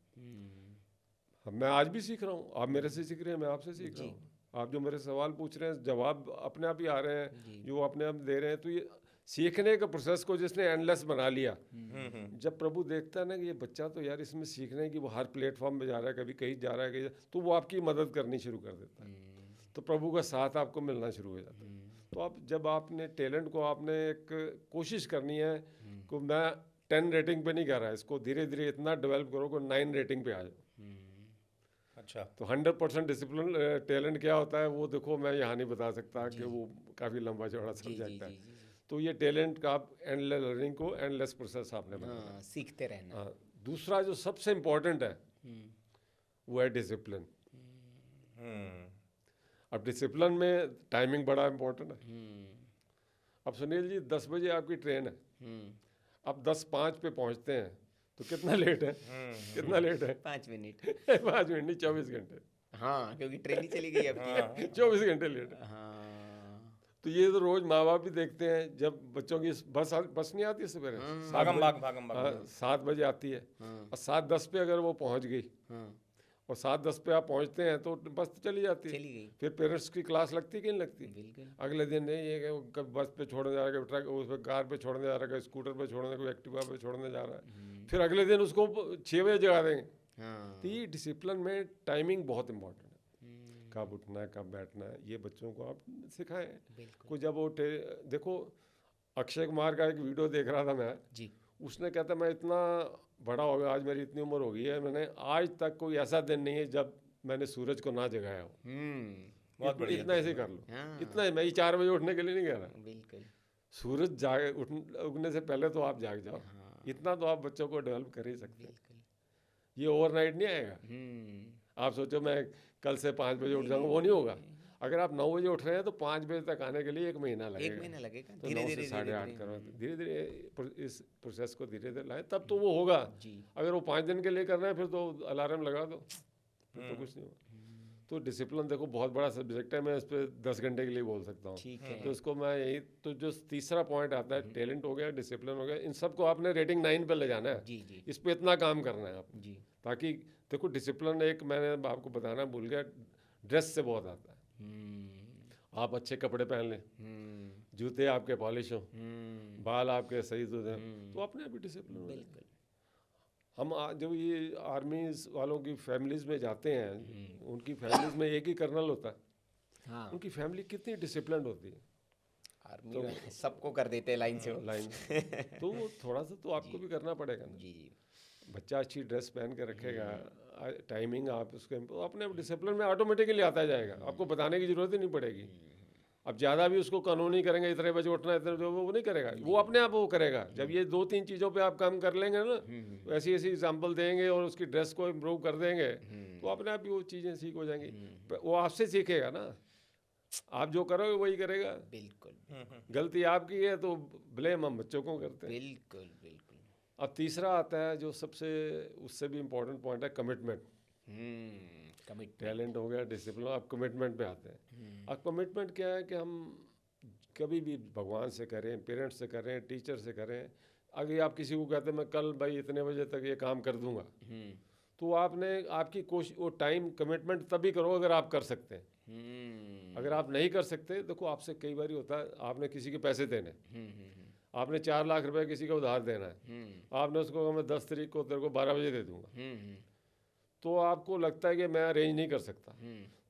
मैं आज भी सीख रहा हूँ, आप मेरे से सीख रहे हैं, मैं आपसे सीख रहा हूँ। आप जो मेरे सवाल पूछ रहे हैं जवाब अपने आप ही आ रहे हैं, जो अपने आप दे रहे हैं। तो ये सीखने का प्रोसेस को जिसने एंडलेस बना लिया, जब प्रभु देखता है ना कि ये बच्चा तो यार इसमें सीखने की वो हर प्लेटफॉर्म पे जा रहा है, कभी कहीं जा रहा है कहीं, तो वो आपकी मदद करनी शुरू कर देता है, तो प्रभु का साथ आपको मिलना शुरू हो जाता है। तो आप जब आपने टैलेंट को आपने एक कोशिश करनी है कि मैं 10 रेटिंग पे नहीं कर रहा, इसको धीरे धीरे इतना डेवलप करो कि 9 रेटिंग पे आ जाओ। अच्छा, तो 100% डिसिप्लिन टैलेंट क्या होता है वो देखो मैं यहाँ नहीं बता सकता कि वो काफ़ी लंबा चौड़ा सब्जेक्ट है। तो ये टैलेंट का आप एंडलेस लर्निंग को एंडलेस प्रोसेस आपने बनाना, सीखते रहना। हाँ, दूसरा जो सबसे इम्पोर्टेंट है वो है डिसिप्लिन। अब डिसिप्लिन में टाइमिंग बड़ा इम्पोर्टेंट है। अब सुनील जी 10 बजे आपकी ट्रेन है, अब 10:05 पे पहुंचते हैं तो कितना लेट है? कितना लेट है? 5 मिनट। 5 मिनट नहीं, 24 घंटे। हाँ, क्योंकि ट्रेन ही चली गई अब। 24 घंटे लेट है। हाँ, तो ये तो रोज माँ बाप भी देखते हैं, जब बच्चों की बस नहीं आती सवेरे, भागम भाग 7 बजे आती है, और 7:10 पे अगर वो पहुंच गई और 7:10 पे आप पहुंचते हैं तो बस तो चली जाती है। चली गई। फिर पेरेंट्स की क्लास लगती कि नहीं लगती? बिल्कुल। अगले दिन नहीं है कि वो कभी बस पे छोड़ने जा रहा है, ट्रक उस पर कार पे छोड़ने जा रहा है, स्कूटर पे छोड़ने, कोई एक्टिवा पे छोड़ने जा रहा है, फिर अगले दिन उसको 6 बजे जगा देंगे। तो ये डिसिप्लिन में टाइमिंग बहुत इंपॉर्टेंट है, कब उठना है कब बैठना है, ये बच्चों को आप सिखाएं। कुछ जब वो देखो अक्षय कुमार का एक वीडियो देख रहा था मैं जी, उसने कहता मैं इतना बड़ा हो गया, आज मेरी इतनी उम्र हो गई है, मैंने आज तक कोई ऐसा दिन नहीं है जब मैंने सूरज को ना जगाया हो। बहुत बढ़िया। इतना ऐसे कर लो, इतना ही, मैं ये 4 बजे उठने के लिए नहीं कह रहा, बिल्कुल। सूरज उठने से पहले तो आप जाग जाओ, इतना तो आप बच्चों को डेवलप कर ही सकते हैं। ये ओवरनाइट नहीं आएगा। आप सोचो मैं कल से 5 बजे उठ जाऊंगा, वो नहीं होगा। अगर आप 9 बजे उठ रहे हैं तो 5 बजे तक आने के लिए 1 महीना लगेगा। 1 महीना लगेगा। तो 9 से 8:30 करो, धीरे धीरे इस प्रोसेस को धीरे धीरे लाएं, तब तो वो होगा। अगर वो 5 दिन के लिए कर रहे हैं फिर तो अलार्म लगा दो, फिर तो कुछ नहीं होगा। तो डिसिप्लिन देखो बहुत बड़ा सब्जेक्ट है, मैं इस पर 10 घंटे के लिए बोल सकता हूँ। तो इसको मैं यही, तो जो तीसरा पॉइंट आता है, टैलेंट हो गया, डिसिप्लिन हो गया, इन सबको आपने रेटिंग 9 पे ले जाना है। इस पर इतना काम करना है आप, ताकि देखो डिसिप्लिन एक मैंने आपको बताना भूल गया, ड्रेस से बहुत आता है। आप अच्छे कपड़े पहन लें, जूते आपके पॉलिश हो, बाल आपके सही तो अपने आप ही डिसिप्लिन हो जाए। हम जब ये आर्मी वालों की फैमिलीज में जाते हैं, उनकी फैमिलीज में एक ही कर्नल होता है, उनकी फैमिली कितनी डिसिप्लिन होती है। आर्मी तो सबको कर देते हैं लाइन से, तो वो थोड़ा सा तो आपको भी करना पड़ेगा ना। जी, बच्चा अच्छी ड्रेस पहन के रखेगा, टाइमिंग आप उसके तो अपने डिसिप्लिन में ऑटोमेटिकली आता जाएगा, आपको बताने की जरूरत ही नहीं पड़ेगी। अब ज़्यादा भी उसको कानूनी करेंगे, इतने बजे उठना, इतने जो वो नहीं करेगा, वो अपने आप वो करेगा। जब ये 2-3 चीज़ों पे आप काम कर लेंगे ना, तो ऐसी ऐसी एग्जांपल देंगे और उसकी ड्रेस को इम्प्रूव कर देंगे, तो अपने आप ही वो चीज़ें सीख हो जाएंगी। वो आपसे सीखेगा ना, आप जो करोगे वही करेगा। बिल्कुल। गलती आपकी है तो ब्लेम हम बच्चों को करते हैं। बिल्कुल बिल्कुल। अब तीसरा आता है जो सबसे उससे भी इम्पोर्टेंट पॉइंट है, कमिटमेंट। टैलेंट हो गया, डिसिप्लिन, अब कमिटमेंट पे आते हैं। अब कमिटमेंट क्या है कि हम कभी भी भगवान से करें, पेरेंट्स से करें, टीचर से करें, अगर आप किसी को कहते हैं मैं कल भाई इतने बजे तक ये काम कर दूंगा, तो आपने आपकी कोशिश वो टाइम कमिटमेंट तभी करो अगर आप कर सकते हैं। अगर आप नहीं कर सकते, देखो आपसे कई बार होता है, आपने किसी के पैसे देने, आपने 4 लाख रुपए किसी को उधार देना है, आपने उसको कहा मैं 10 तारीख को तेरे को 12 बजे दे दूंगा, तो आपको लगता है कि मैं अरेंज नहीं कर सकता,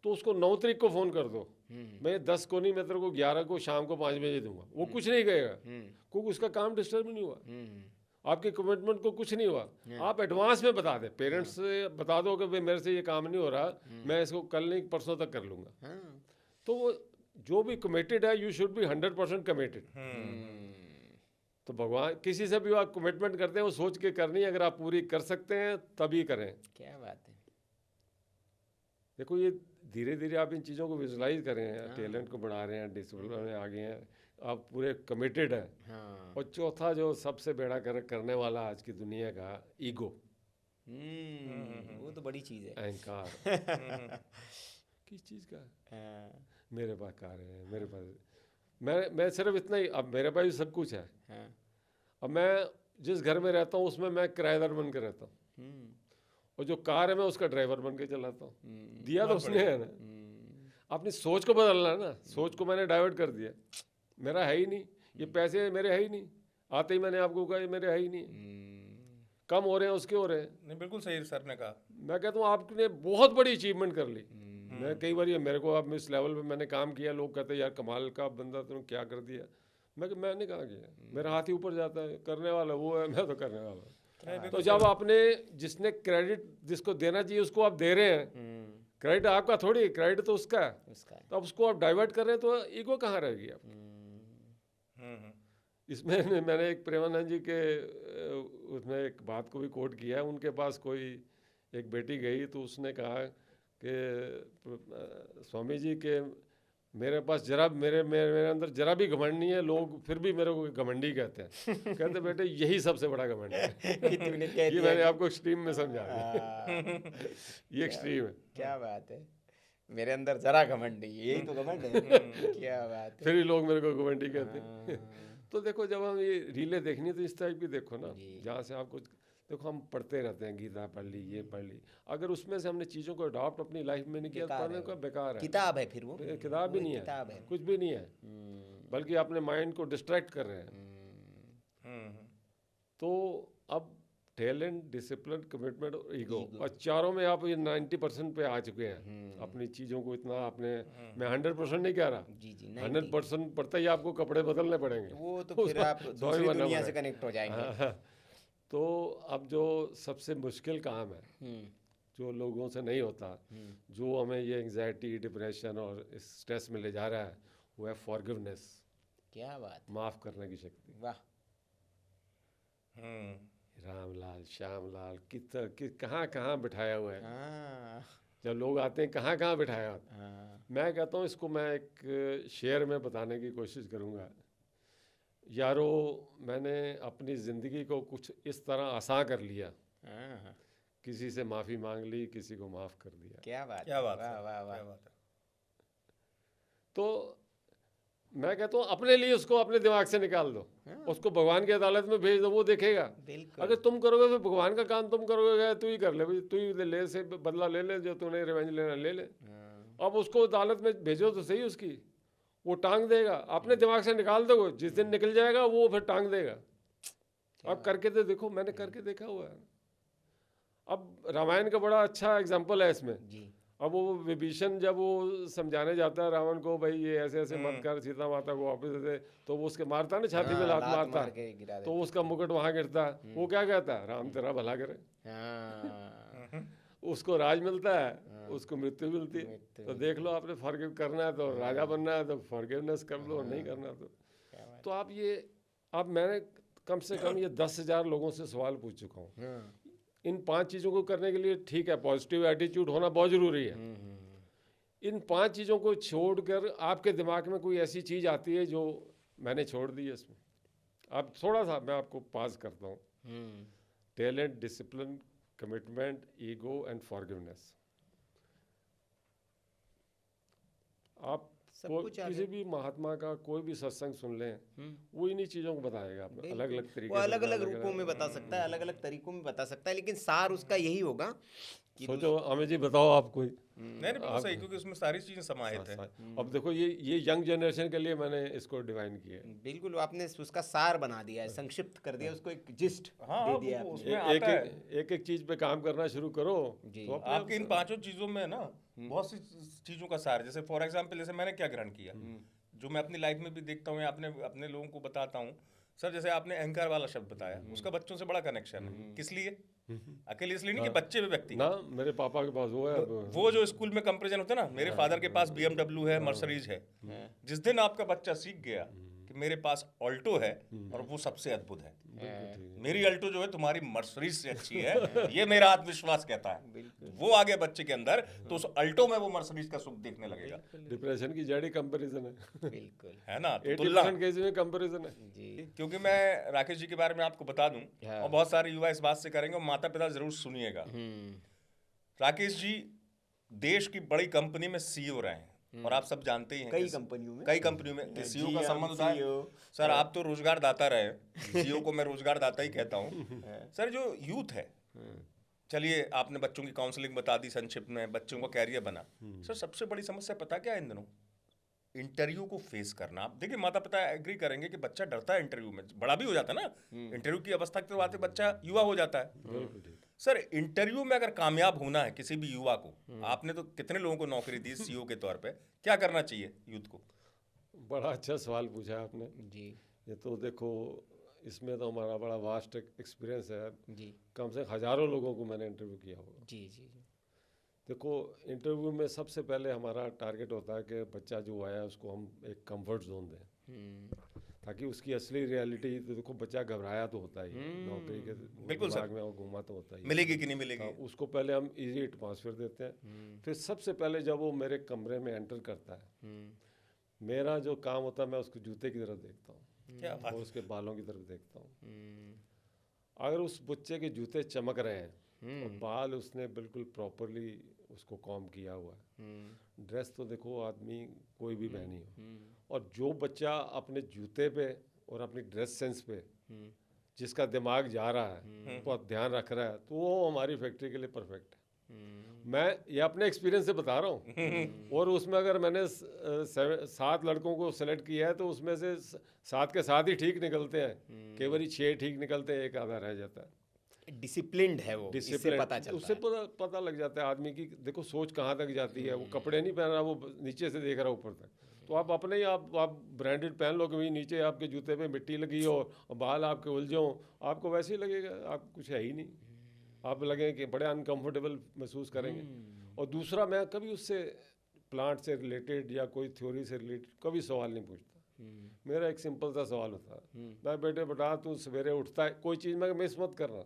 तो उसको 9 तारीख को फ़ोन कर दो, मैं 10 को नहीं, मैं तेरे को 11 को शाम को 5 बजे दूंगा, वो कुछ नहीं कहेगा क्योंकि उसका काम डिस्टर्ब नहीं हुआ, आपके कमिटमेंट को कुछ नहीं हुआ। आप एडवांस में बता दें, पेरेंट्स से बता दो कि भाई मेरे से ये काम नहीं हो रहा, मैं इसको कल नहीं परसों तक कर लूँगा। तो वो जो भी कमिटेड है, यू शुड बी 100% कमिटेड। तो भगवान किसी से भी आप कमिटमेंट करते हैं वो सोच के करनी है, अगर आप पूरी कर सकते हैं तभी करें। क्या बात है। देखो ये धीरे धीरे आप इन चीज़ों को विजुलाइज कर रहे हैं, टैलेंट को बढ़ा रहे हैं, डिसिप्लिन में आ गए हैं, आप पूरे कमिटेड हैं। और चौथा जो सबसे बेड़ा करने वाला आज की दुनिया का, ईगो, वो तो बड़ी चीज़ है। अहंकार। किस चीज़ का? मेरे पास कार है, मेरे पास, मैं सिर्फ इतना ही, अब मेरे पास भी सब कुछ है। अब मैं जिस घर में रहता हूँ उसमें मैं किराएदार बन के रहता हूँ, और जो कार है मैं उसका ड्राइवर बन के चलाता हूँ। दिया तो उसने है ना, अपनी सोच को बदलना है ना। सोच को मैंने डाइवर्ट कर दिया, मेरा है ही नहीं, ये पैसे मेरे है ही नहीं, आते ही मैंने आपको कहा ये मेरे है ही नहीं, कम हो रहे हैं उसके हो रहे हैं। नहीं, बिल्कुल सही सर ने कहा। मैं कहता हूँ आपने बहुत बड़ी अचीवमेंट कर ली। मैं कई बार ये मेरे को अब इस लेवल पे मैंने काम किया, लोग कहते हैं यार कमाल का बंदा तुमने क्या कर दिया। मैंने कहा किया, मेरा हाथ ही ऊपर जाता है, करने वाला वो है, मैं तो करने वाला हूँ। तो जब आपने जिसने क्रेडिट जिसको देना चाहिए उसको आप दे रहे हैं, क्रेडिट आपका थोड़ी, क्रेडिट तो उसका है, तो अब उसको आप डाइवर्ट कर रहे हैं, तो ईगो कहाँ रहेगी आप। इसमें मैंने एक प्रेमानंद जी के उसमें एक बात को भी कोट किया है। उनके पास कोई एक बेटी गई तो उसने कहा कि स्वामी जी के मेरे पास जरा मेरे अंदर जरा भी घमंड नहीं है, लोग फिर भी मेरे को घमंडी कहते हैं। कहते बेटे यही सबसे बड़ा घमंड है। ये मैंने आपको एक्सट्रीम में समझा ये एक्सट्रीम है। क्या बात है, मेरे अंदर जरा घमंड नहीं, यही तो घमंड है। क्या बात है। फिर ही लोग मेरे को घमंडी कहते हैं। तो देखो जब हम ये रीलें देखनी तो इस टाइप की देखो ना, जहाँ से आपको देखो हम पढ़ते रहते हैं, गीता पढ़ ली, ये पढ़ ली, अगर उसमें से हमने चीज़ों को अडॉप्ट अपनी लाइफ में नहीं किया तो पढ़ने का बेकार है। किताब है फिर वो, किताब भी नहीं है, कुछ भी नहीं है, बल्कि अपने माइंड को डिस्ट्रैक्ट कर रहे हैं। तो अब टैलेंट, डिसिप्लिन, कमिटमेंट और ईगो, और चारों में आप ये 90% पे आ चुके हैं। अपनी चीज़ों को इतना आपने, मैं 100% नहीं कह रहा, 100% पड़ता ही आपको कपड़े बदलने पड़ेंगे, वो तो फिर आप दूसरी दुनिया से कनेक्ट हो जाएंगे। तो अब जो सबसे मुश्किल काम है, जो लोगों से नहीं होता, जो हमें ये एंग्जाइटी, डिप्रेशन और स्ट्रेस में ले जा रहा है, वो है फॉरगिवनेस। क्या बात, माफ़ करने की शक्ति। वाह। रामलाल, श्यामलाल, कहाँ कहाँ बिठाया हुआ है। जब लोग आते हैं कहाँ कहाँ बिठाया होता है। मैं कहता हूँ इसको मैं एक शेर में बताने की कोशिश करूँगा। यारो मैंने अपनी ज़िंदगी को कुछ इस तरह आसान कर लिया, किसी से माफ़ी मांग ली, किसी को माफ़ कर दिया। क्या बात, क्या बात, वाह वाह वाह। तो मैं कहता हूँ अपने लिए उसको अपने दिमाग से निकाल दो, उसको भगवान की अदालत में भेज दो, वो देखेगा। अगर तुम करोगे तो भगवान का काम तुम करोगे, तू ही कर ले भाई, तू ही ले से बदला ले ले, जो तूने रिवेंज लेना ले ले। अब उसको अदालत में भेजो तो सही, उसकी वो टांग देगा। अपने दिमाग से निकाल दो, जिस दिन निकल जाएगा वो फिर टांग देगा। अब करके तो देखो, मैंने करके देखा हुआ है। अब रामायण का बड़ा अच्छा एग्जाम्पल है इसमें। अब वो विभीषण जब वो समझाने जाता है रावण को, भाई ये ऐसे ऐसे मत कर, सीता माता को वापस दे, तो वो उसके मारता है ना, छाती में लात मारता है, तो उसका मुकुट वहां गिरता है। वो क्या कहता है, राम तेरा भला करे। उसको राज मिलता है, उसको मृत्यु मिलती है। तो देख लो, आपने फॉरगिव करना है तो राजा बनना है तो फॉरगिवनेस कर लो, नहीं करना तो आप ये, अब मैंने कम से कम ये 10,000 लोगों से सवाल पूछ चुका हूँ। इन 5 चीज़ों को करने के लिए ठीक है, पॉजिटिव एटीट्यूड होना बहुत ज़रूरी है। इन 5 चीज़ों को छोड़कर आपके दिमाग में कोई ऐसी चीज़ आती है जो मैंने छोड़ दी है इसमें। अब थोड़ा सा मैं आपको पास करता हूँ। Talent, discipline, commitment, ego and forgiveness. आप सब कुछ आ किसी भी महात्मा का कोई भी सत्संग सुन लें, वो इन्हीं चीज़ों को बताएगा आपको अलग अलग तरीके वो से, अलग अलग रूपों में बता सकता है, अलग अलग तरीकों में बता सकता है, लेकिन सार उसका यही होगा कि सोचो अमित जी बताओ आप कोई नहीं बिल्कुल सही, क्योंकि उसमें सारी चीजें समाहित है। अब देखो ये यंग जनरेशन के लिए मैंने इसको डिवाइन किया है। बिल्कुल आपने उसका सार बना दिया है, संक्षिप्त कर दिया, उसको एक जिस्ट हाँ दे दिया वो आपने। उसमें आता है। एक एक चीज पे काम करना शुरू करो जी। तो अपने आपके इन पांचों चीजों में ना बहुत सी चीजों का सार, जैसे फॉर एग्जाम्पल जैसे मैंने क्या ग्रहण किया, जो मैं अपनी लाइफ में भी देखता हूँ या अपने लोगों को बताता हूँ सर, जैसे आपने अहंकार वाला शब्द बताया, उसका बच्चों से बड़ा कनेक्शन है। किस लिए? अकेले इसलिए नहीं कि बच्चे भी व्यक्ति ना, मेरे पापा के पास वो है। वो जो स्कूल में कंपैरिजन होता है ना, मेरे फादर के पास BMW है, मर्सिडीज है। जिस दिन आपका बच्चा सीख गया कि मेरे पास ऑल्टो है और वो सबसे अद्भुत है, मेरी अल्टो जो है तुम्हारी मर्सिडीज से अच्छी है, ये मेरा आत्मविश्वास कहता है, वो आ गया बच्चे के अंदर, तो उस अल्टो में वो मर्सिडीज का सुख देखने लगेगा। डिप्रेशन की जड़ ही कंपैरिजन है। बिल्कुल है ना, तो 80% केस में कंपैरिजन है। जी। क्योंकि मैं राकेश जी के बारे में आपको बता दूं, और बहुत सारे युवा इस बात से करेंगे, और माता पिता जरूर सुनिएगा। राकेश जी देश की बड़ी कंपनी में CEO रहे हैं, और आप सब जानते ही हैं कई कि कंपनियों में CEO का संबंध होता है। सर आप तो रोजगार दाता रहे, CEO को मैं रोजगार दाता ही कहता हूँ। सर जो यूथ है, चलिए आपने बच्चों की काउंसलिंग बता दी संक्षिप्त में, बच्चों का कैरियर बना। सर सबसे बड़ी समस्या पता क्या है इन दिनों? इंटरव्यू को फेस करना। आप देखिए माता पिता एग्री करेंगे कि बच्चा डरता है इंटरव्यू में, बड़ा भी हो जाता है ना, इंटरव्यू की अवस्था के बाद बच्चा युवा हो जाता है। सर इंटरव्यू में अगर कामयाब होना है किसी भी युवा को, आपने तो कितने लोगों को नौकरी दी CEO के तौर पे, क्या करना चाहिए यूथ को? बड़ा अच्छा सवाल पूछा है आपने जी। ये तो देखो, इसमें तो हमारा बड़ा वास्ट एक्सपीरियंस है जी कम से हजारों लोगों को मैंने इंटरव्यू किया होगा। जी जी जी। देखो इंटरव्यू में सबसे पहले हमारा टारगेट होता है कि बच्चा जो आया उसको हम एक कंफर्ट जोन दें, ताकि उसकी असली रियलिटी, तो देखो बच्चा घबराया तो होता ही है, नौकरी के बिल्कुल दिमाग में वो घूमा तो होता ही है। मिलेगी कि नहीं मिलेगी? हाँ, उसको पहले हम इजी एटमॉस्फेयर देते हैं। फिर सबसे पहले जब वो मेरे कमरे में एंटर करता है, मेरा जो काम होता है मैं उसके जूते की तरफ देखता हूँ क्या बात और उसके बालों की तरफ देखता हूँ। अगर उस बच्चे के जूते चमक रहे हैं और बाल उसने बिल्कुल प्रॉपरली उसको कॉम्ब किया हुआ है, ड्रेस तो देखो आदमी कोई भी पहनी हो, और जो बच्चा अपने जूते पे और अपनी ड्रेस सेंस पे जिसका दिमाग जा रहा है, बहुत ध्यान रख रहा है, तो वो हमारी फैक्ट्री के लिए परफेक्ट है। मैं ये अपने एक्सपीरियंस से बता रहा हूँ। और उसमें अगर मैंने 7 लड़कों को सेलेक्ट किया है तो उसमें से 7 के 7 ही ठीक निकलते हैं, कई बार 6 ठीक निकलते हैं, एक आधा रह जाता है। डिसिप्लिन्ड है वो, इससे पता चलता उससे है। पता लग जाता है आदमी की, देखो सोच कहाँ तक जाती है। वो कपड़े नहीं पहन रहा, वो नीचे से देख रहा ऊपर तक। तो आप अपने ही आप ब्रांडेड पहन लो, कभी नीचे आपके जूते पे मिट्टी लगी हो और बाल आपके उलझे हो, आपको वैसे ही लगेगा आप कुछ है ही नहीं, आप लगे कि बड़े अनकंफर्टेबल महसूस करेंगे। और दूसरा, मैं कभी उससे प्लांट से रिलेटेड या कोई थ्योरी से रिलेटेड कभी सवाल नहीं पूछता। मेरा एक सिंपल सा सवाल होता है, मैं बेटा तू सवेरे उठता है, कोई चीज़ में मिस मत करना,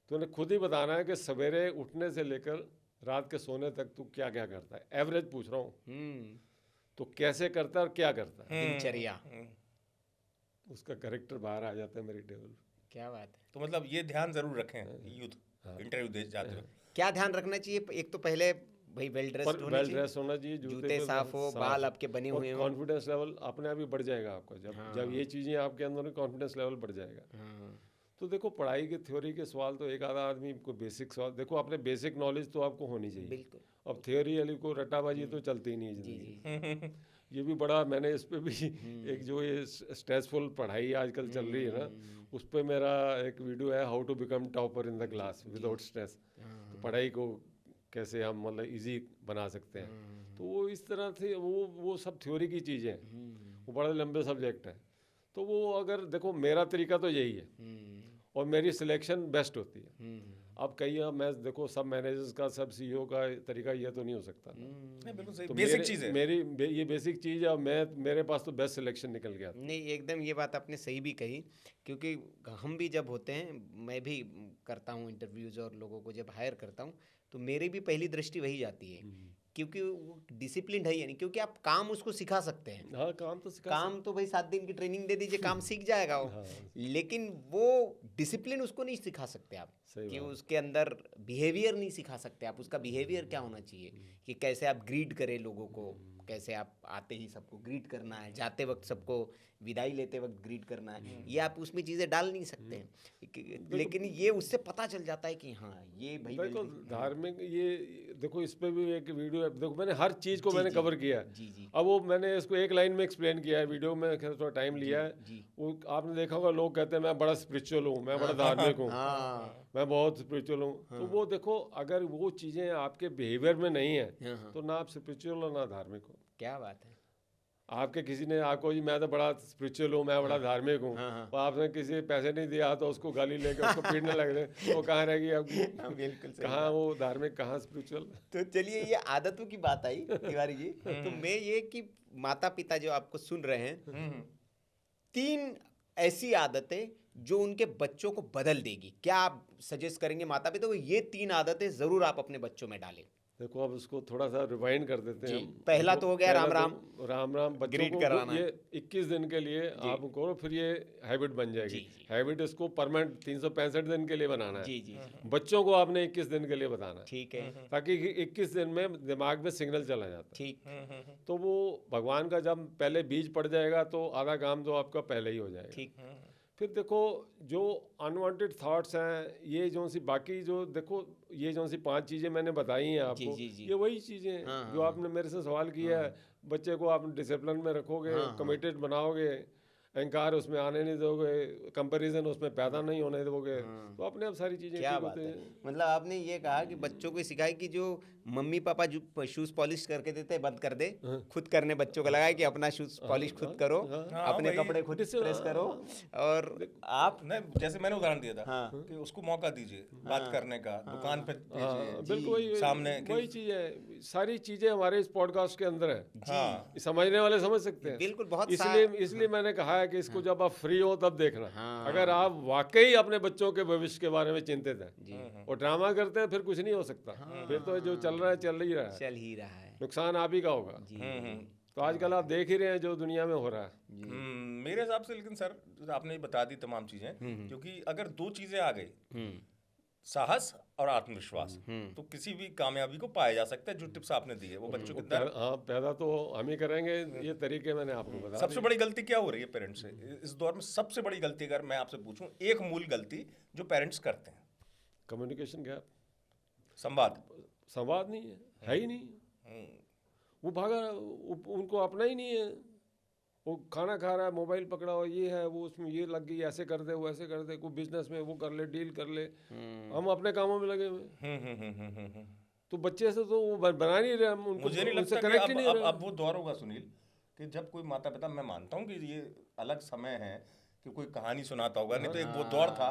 तूने खुद ही बताना है कि सवेरे उठने से लेकर रात के सोने तक तू क्या क्या करता है। एवरेज पूछ रहा हूँ, तो कैसे करता है और क्या करता है, दिनचर्या, उसका कैरेक्टर बाहर आ जाता है मेरी टेबल। क्या बात है। तो मतलब ये ध्यान जरूर रखें यूथ इंटरव्यू दे जाते हो। क्या ध्यान रखना चाहिए? एक तो पहले भाई वेल ड्रेस्ड वेल ड्रेस होना चाहिए, जूते साफ हो, बाल आपके बने हुए हो, कॉन्फिडेंस लेवल अपने आप ही बढ़ जाएगा आपका। जब ये चीज़ें आपके अंदर, कॉन्फिडेंस लेवल बढ़ जाएगा। तो देखो पढ़ाई के थ्योरी के सवाल तो एक आधा आदमी को बेसिक सवाल, देखो अपने बेसिक नॉलेज तो आपको होनी चाहिए। बिल्कुल। अब थ्योरी वाली को रट्टाबाजी तो चलती ही नहीं है जिंदगी। ये भी बड़ा, मैंने इस पे भी एक जो ये स्ट्रेसफुल पढ़ाई आजकल चल रही है ना, उस पर मेरा एक वीडियो है, how to become topper in the class without stress. तो पढ़ाई को कैसे हम मतलब इजी बना सकते हैं। तो वो इस तरह से वो सब थ्योरी की चीज़ें हैं, वो बड़े लंबे सब्जेक्ट है। तो वो अगर देखो मेरा तरीका तो यही है, और मेरी सिलेक्शन बेस्ट होती है। अब कई मैं देखो सब मैनेजर्स का, सब CEO का तरीका ये तो नहीं हो सकता। नहीं बिल्कुल सही, तो बेसिक चीज़ है मेरी ये बेसिक चीज़ है। मेरे पास तो बेस्ट सिलेक्शन निकल गया। नहीं एकदम ये बात आपने सही भी कही, क्योंकि हम भी जब होते हैं, मैं भी करता हूँ इंटरव्यूज़ और लोगों को जब हायर करता हूँ, तो मेरी भी पहली दृष्टि वही जाती है, क्योंकि वो डिसिप्लिन है या नहीं। क्योंकि आप काम उसको सिखा सकते हैं, हाँ काम तो सिखा काम तो भाई 7 दिन की ट्रेनिंग दे दीजिए, काम सीख जाएगा वो। हाँ। लेकिन वो डिसिप्लिन उसको नहीं सिखा सकते आप, सही कि बात। उसके अंदर बिहेवियर नहीं सिखा सकते आप, उसका बिहेवियर क्या होना चाहिए, कि कैसे आप ग्रीड करें लोगों को, कैसे आप आते ही सबको ग्रीट करना है, जाते वक्त सबको विदाई लेते वक्त ग्रीट करना है, ये आप उसमें चीज़ें डाल नहीं सकते हैं, लेकिन ये उससे पता चल जाता है कि हाँ ये भाई देखो धार्मिक ये देखो इस पे भी एक वीडियो है, देखो मैंने हर चीज़ को मैंने कवर किया है। जी अब वो मैंने इसको एक लाइन में एक्सप्लेन किया है, वीडियो में थोड़ा टाइम लिया है। जी। वो आपने देखा होगा लोग कहते हैं मैं बड़ा स्पिरिचुअल हूँ, मैं बड़ा धार्मिक हूँ, हाँ मैं बहुत स्पिरिचुअल हूँ। तो वो देखो अगर वो चीज़ें आपके बिहेवियर में नहीं है हाँ, तो ना आप स्पिरिचुअल हो ना धार्मिक हो। क्या बात है। आपके किसी ने आपको जी मैं तो बड़ा स्पिरिचुअल हूँ, मैं बड़ा धार्मिक हूँ, और आपने किसी पैसे नहीं दिया तो उसको गाली लेके उसको पीटने लग गए, वो कहाँ रहेगी आपकी? बिल्कुल सही कहाँ वो धार्मिक, कहाँ स्पिरिचुअल? तो चलिए ये आदतों की बात आई तिवारी जी, तो मैं ये कि माता पिता जो आपको सुन रहे हैं, 3 ऐसी आदतें जो उनके बच्चों को बदल देगी, क्या आप सजेस्ट करेंगे माता पिता को ये 3 आदतें जरूर आप अपने बच्चों में डालें? देखो अब उसको थोड़ा सा रिवाइंड कर देते हैं जी, हम। पहला देखो, तो हो गया पहला राम राम, तो राम राम बच्चों ग्रीट को कराना ये 21 दिन के लिए आप करो, फिर ये हैबिट बन जाएगी। जी। हैबिट इसको परमानेंट 365 दिन के लिए बनाना है। जी जी बच्चों को आपने 21 दिन के लिए बताना है, ठीक है, ताकि 21 दिन में दिमाग में सिग्नल चला जाता है। ठीक तो वो भगवान का जब पहले बीज पड़ जाएगा तो आधा काम तो आपका पहले ही हो जाएगा। ठीक, फिर देखो जो अनवांटेड थॉट्स हैं, ये जो सी बाकी जो देखो ये जो सी 5 चीज़ें मैंने बताई हैं आपको, जी। ये वही चीज़ें हैं जो आपने मेरे से सवाल किया है। बच्चे को आप डिसिप्लिन में रखोगे, कमिटेड बनाओगे, अहंकार उसमें आने नहीं दोगे, कंपैरिजन उसमें पैदा नहीं होने दोगे, तो अपने आप सारी चीज़ें क्या ठीक बात होती है। हैं। मतलब आपने ये कहा कि बच्चों को सिखाए कि जो मम्मी पापा जो शूज पॉलिश करके देते हैं बंद कर दे, खुद करने बच्चों को लगाए कि अपना शूज पॉलिश खुद करो, अपने वही कपड़े खुद प्रेस करो, और आप नहीं, जैसे मैंने उदाहरण दिया था हाँ। कि उसको मौका दीजिए बात करने का, दुकान पे बिल्कुल दीजिए सामने वही चीज़ है। सारी चीज़ें हमारे इस पॉडकास्ट के अंदर है, हाँ समझने वाले समझ सकते हैं। बिल्कुल बहुत इसलिए मैंने कहा है कि इसको जब आप फ्री हो तब देखना। अगर आप वाकई अपने बच्चों के भविष्य के बारे में चिंतित हैं और ड्रामा करते हैं, फिर कुछ नहीं हो सकता। फिर तो जो चल रहा है चल ही रहा है, चल ही रहा है। नुकसान आप ही का होगा। तो आजकल आप देख ही रहे हैं जो दुनिया में हो रहा है। मेरे हिसाब से, लेकिन सर आपने बता दी तमाम चीजें, क्योंकि अगर 2 चीजें आ गई, साहस और आत्मविश्वास, तो किसी भी कामयाबी को पाया जा सकता है। जो टिप्स आपने दी है वो बच्चों के अंदर हाँ, पैदा तो हम ही करेंगे। ये तरीके मैंने आपको बता सबसे बड़ी गलती क्या हो रही है पेरेंट्स से इस दौर में? सबसे बड़ी गलती अगर मैं आपसे पूछूं, एक मूल गलती जो पेरेंट्स करते हैं, कम्युनिकेशन गैप, संवाद नहीं है ही नहीं। वो भागा, उनको अपना ही नहीं है। वो खाना खा रहा है, मोबाइल पकड़ा हुआ, ये है वो, उसमें ये लग गई, ऐसे कर दे, वो ऐसे कर दे, कोई बिजनेस में वो कर ले, डील कर ले, हम अपने कामों में लगे हुए। तो बच्चे से तो वो बना नहीं रहे, हम उनको, मुझे नहीं लगता कि कनेक्ट नहीं अब वो दौर होगा सुनील, कि जब कोई माता पिता, मैं मानता हूँ कि ये अलग समय है कि कोई कहानी सुनाता होगा, नहीं तो एक वो दौर था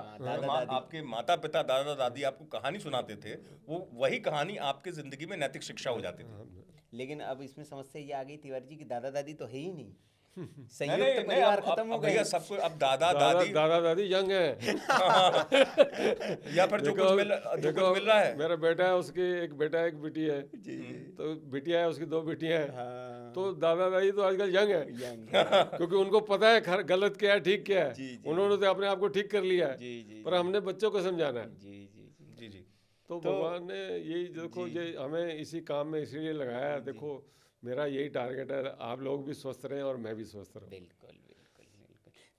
आपके माता पिता दादा दादी आपको कहानी सुनाते थे, वो वही कहानी आपके जिंदगी में नैतिक शिक्षा हो जाती थी। लेकिन अब इसमें समस्या ये आ गई तिवारी जी की दादा दादी तो है ही नहीं, नहीं, संयुक्त परिवार खत्म हो गए। सबको अब दादा दादी यंग है या फिर जो कुछ मिल रहा है। मेरा बेटा है, उसकी एक बेटा है, एक बेटी है, तो बिटिया है, उसकी 2 बेटियां हैं। तो दादा दादी तो आजकल यंग है क्योंकि उनको पता है गलत क्या है, ठीक क्या है। उन्होंने तो अपने आप को ठीक कर लिया है, पर हमने बच्चों को समझाना है। जी तो भगवान ने यही देखो, ये हमें इसी काम में इसलिए लगाया है। देखो मेरा यही टारगेट है, आप लोग भी स्वस्थ रहें और मैं भी स्वस्थ रहूं। बिल्कुल।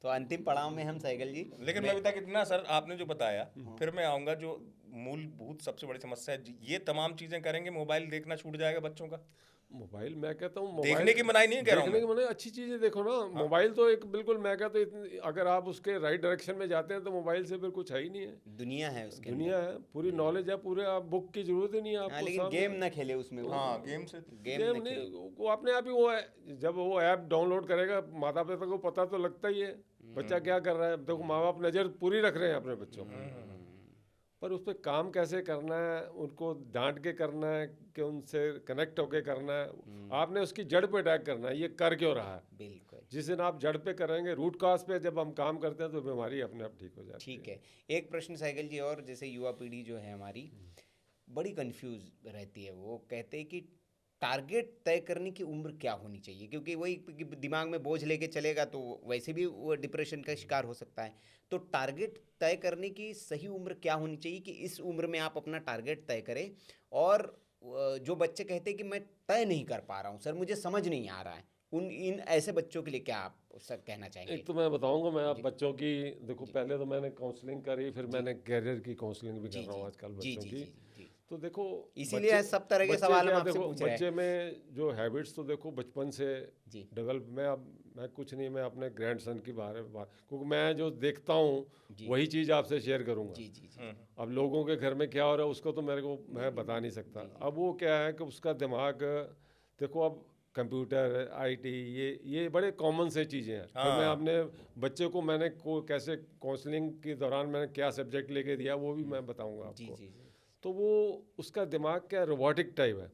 तो अंतिम पड़ाव में हम साइकिल जी, लेकिन मैं बता कितना सर आपने जो बताया, फिर मैं आऊंगा जो मूलभूत सबसे बड़ी समस्या है, ये तमाम चीजें करेंगे, मोबाइल देखना छूट जाएगा बच्चों का। मोबाइल, मैं कहता हूँ देखने की मनाही नहीं कह रहा हूँ, देखने की मनाही, अच्छी चीजें देखो ना। मोबाइल तो एक बिल्कुल, मैं कहता हूँ अगर आप उसके राइट डायरेक्शन में जाते हैं तो मोबाइल से फिर कुछ है ही नहीं है। दुनिया है उसके, दुनिया है, पूरी नॉलेज है, पूरे आप बुक की जरूरत ही नहीं है आपको। लेकिन गेम ना खेले उसमें, गेम नहीं, वो अपने आप ही वो है, जब वो ऐप डाउनलोड करेगा माता पिता को पता तो लगता ही है बच्चा क्या कर रहा है। देखो माँ बाप नजर पूरी रख रहे हैं अपने बच्चों पर, पर उस पर काम कैसे करना है, उनको डांट के करना है कि उनसे कनेक्ट होके करना है। आपने उसकी जड़ पे अटैक करना है, ये कर क्यों रहा है। बिल्कुल, जिस दिन आप जड़ पे करेंगे, रूट काज पे जब हम काम करते हैं तो बीमारी अपने आप ठीक हो जाती है। ठीक है। एक प्रश्न साइकिल जी, और जैसे युवा पीढ़ी जो है हमारी बड़ी कंफ्यूज रहती है, वो कहते हैं कि टारगेट तय करने की उम्र क्या होनी चाहिए, क्योंकि वही दिमाग में बोझ लेके चलेगा तो वैसे भी वो डिप्रेशन का शिकार हो सकता है। तो टारगेट तय करने की सही उम्र क्या होनी चाहिए कि इस उम्र में आप अपना टारगेट तय करें और जो बच्चे कहते हैं कि मैं तय नहीं कर पा रहा हूँ सर, मुझे समझ नहीं आ रहा है, इन ऐसे बच्चों के लिए क्या आप सर कहना चाहेंगे? एक तो मैं बताऊंगा, मैं आप बच्चों की देखो, पहले तो मैंने काउंसलिंग करी, फिर मैंने कैरियर की काउंसलिंग भी कर रहा हूँ आजकल जी बच्चों जी की। जी जी। तो देखो इसीलिए बच्चे- सब तरह के बच्चे सवाल हम क्या, आपसे देखो पूछ रहे हैं। बच्चे में जो हैबिट्स तो देखो बचपन से जी डेवलप, मैं कुछ नहीं, मैं अपने ग्रैंडसन की क्योंकि मैं जो देखता हूँ जी वही चीज़ आपसे शेयर करूँगा। जी जी जी अब लोगों के घर में क्या हो रहा है उसको तो मेरे को मैं बता नहीं सकता। अब वो क्या है कि उसका दिमाग देखो, अब कंप्यूटर आईटी ये बड़े कॉमन से चीज़ें हैं। फिर मैं अपने बच्चे को मैंने कैसे काउंसलिंग के दौरान मैंने क्या सब्जेक्ट लेके दिया वो भी मैं बताऊंगा जी आपको। जी जी। तो वो उसका दिमाग क्या रोबोटिक टाइप है,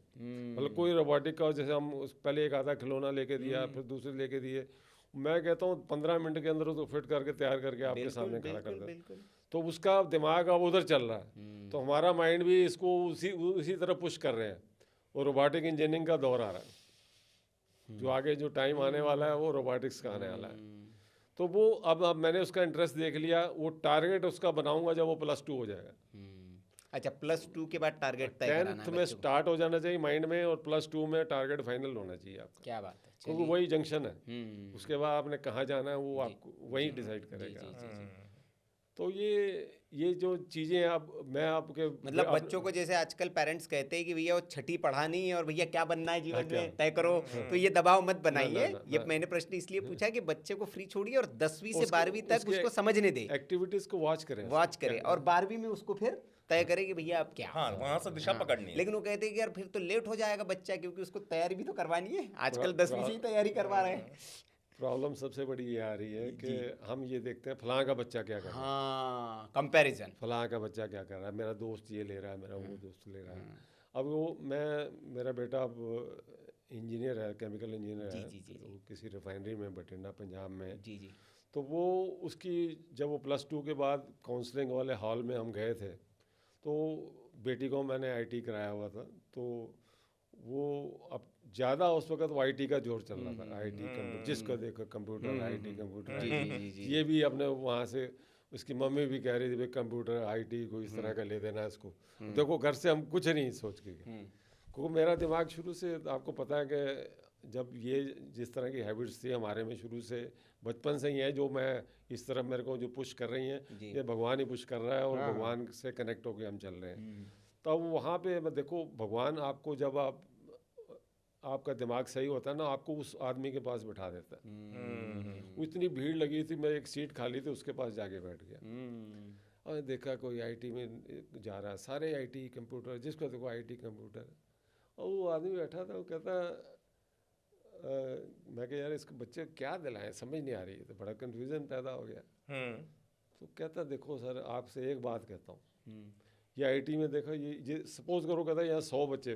मतलब कोई रोबोटिक का, जैसे हम पहले एक आधा खिलौना लेके दिया, फिर दूसरे लेके दिए, मैं कहता हूँ 15 मिनट के अंदर उसको फिट करके तैयार करके आपके बिल्कुल सामने खड़ा कर बिल्कुल दे। बिल्कुल। तो उसका दिमाग अब उधर चल रहा है, तो हमारा माइंड भी इसको उसी तरह पुश कर रहे हैं, और रोबोटिक इंजीनियरिंग का दौर आ रहा है। जो आगे जो टाइम आने वाला है वो रोबोटिक्स का आने वाला है। तो वो अब मैंने उसका इंटरेस्ट देख लिया, वो टारगेट उसका बनाऊंगा जब वो +2 हो जाएगा। अच्छा, +2 के बाद टारगेट तय कराना 10th है में बच्चों को। स्टार्ट हो जाना चाहिए माइंड में, और +2 में टारगेट फाइनल होना चाहिए आपका, क्या बात है, क्योंकि चलिए। वही जंक्शन है। उसके बाद आपने कहाँ जाना है वो आपको वही डिसाइड जी करेगा। जी जी जी। तो ये जो चीज़ें अब मैं आपके मतलब बच्चों को जैसे आजकल पेरेंट्स कहते हैं कि भैया वो छठी पढ़ानी है और भैया क्या बनना है जीवन में तय करो, तो ये दबाव मत बनाइए। ना, ये मैंने प्रश्न इसलिए पूछा कि बच्चे को फ्री छोड़िए और 10वीं से उसको- 12वीं तक उसके उसको समझने दे, एक्टिविटीज़ को वॉच करें, वॉच करे, और 12वीं में उसको फिर तय करे कि भैया अब क्या। हाँ, वहां से दिशा पकड़नी है। लेकिन वो कहते हैं कि यार फिर तो लेट हो जाएगा बच्चा, क्योंकि उसको तैयारी भी तो करवानी है। आजकल 10वीं से ही तैयारी करवा रहे हैं। प्रॉब्लम सबसे बड़ी ये आ रही है कि हम ये देखते हैं फलां का बच्चा क्या कर रहा है, हाँ, कंपैरिजन। फलां का बच्चा क्या कर रहा है, मेरा दोस्त ये ले रहा है, मेरा वो दोस्त ले रहा है। अब वो मेरा बेटा अब इंजीनियर है, केमिकल इंजीनियर है, वो किसी रिफाइनरी में बठिंडा पंजाब में। जी जी। तो वो उसकी जब वो +2 के बाद काउंसलिंग वाले हॉल में हम गए थे, तो बेटी को मैंने आईटी कराया हुआ था, तो वो अब ज़्यादा उस वक्त वो आईटी का जोर चल रहा था, आईटी कंप्यूटर, जिसको देखो कंप्यूटर आईटी कंप्यूटर जी IT। जी जी। ये भी अपने वहाँ से उसकी मम्मी भी कह रही थी भाई कंप्यूटर आईटी को इस तरह का ले देना है इसको। देखो घर से हम कुछ नहीं सोच के गए, क्योंकि मेरा दिमाग शुरू से आपको पता है कि जब ये जिस तरह की हैबिट्स थी हमारे में शुरू से बचपन से ही है, जो मैं इस तरफ मेरे को जो पुश कर रही हैं ये भगवान ही पुश कर रहा है, और भगवान से कनेक्ट होकर हम चल रहे हैं। तब वहाँ पे मैं देखो, भगवान आपको जब आपका दिमाग सही होता है ना, आपको उस आदमी के पास बिठा देता है। वो इतनी भीड़ लगी थी, मैं एक सीट खाली थी उसके पास जाके बैठ गया, और देखा कोई आईटी में जा रहा है, सारे आईटी कंप्यूटर, जिसको देखो आईटी कंप्यूटर, और वो आदमी बैठा था, वो कहता मैं कहा यार इसके बच्चे क्या दिलाएं, समझ नहीं आ रही है, तो बड़ा कन्फ्यूज़न पैदा हो गया। तो कहता देखो सर आपसे एक बात कहता हूँ, ये आईटी में देखो, ये सपोज करो, कहता यहाँ 100 बच्चे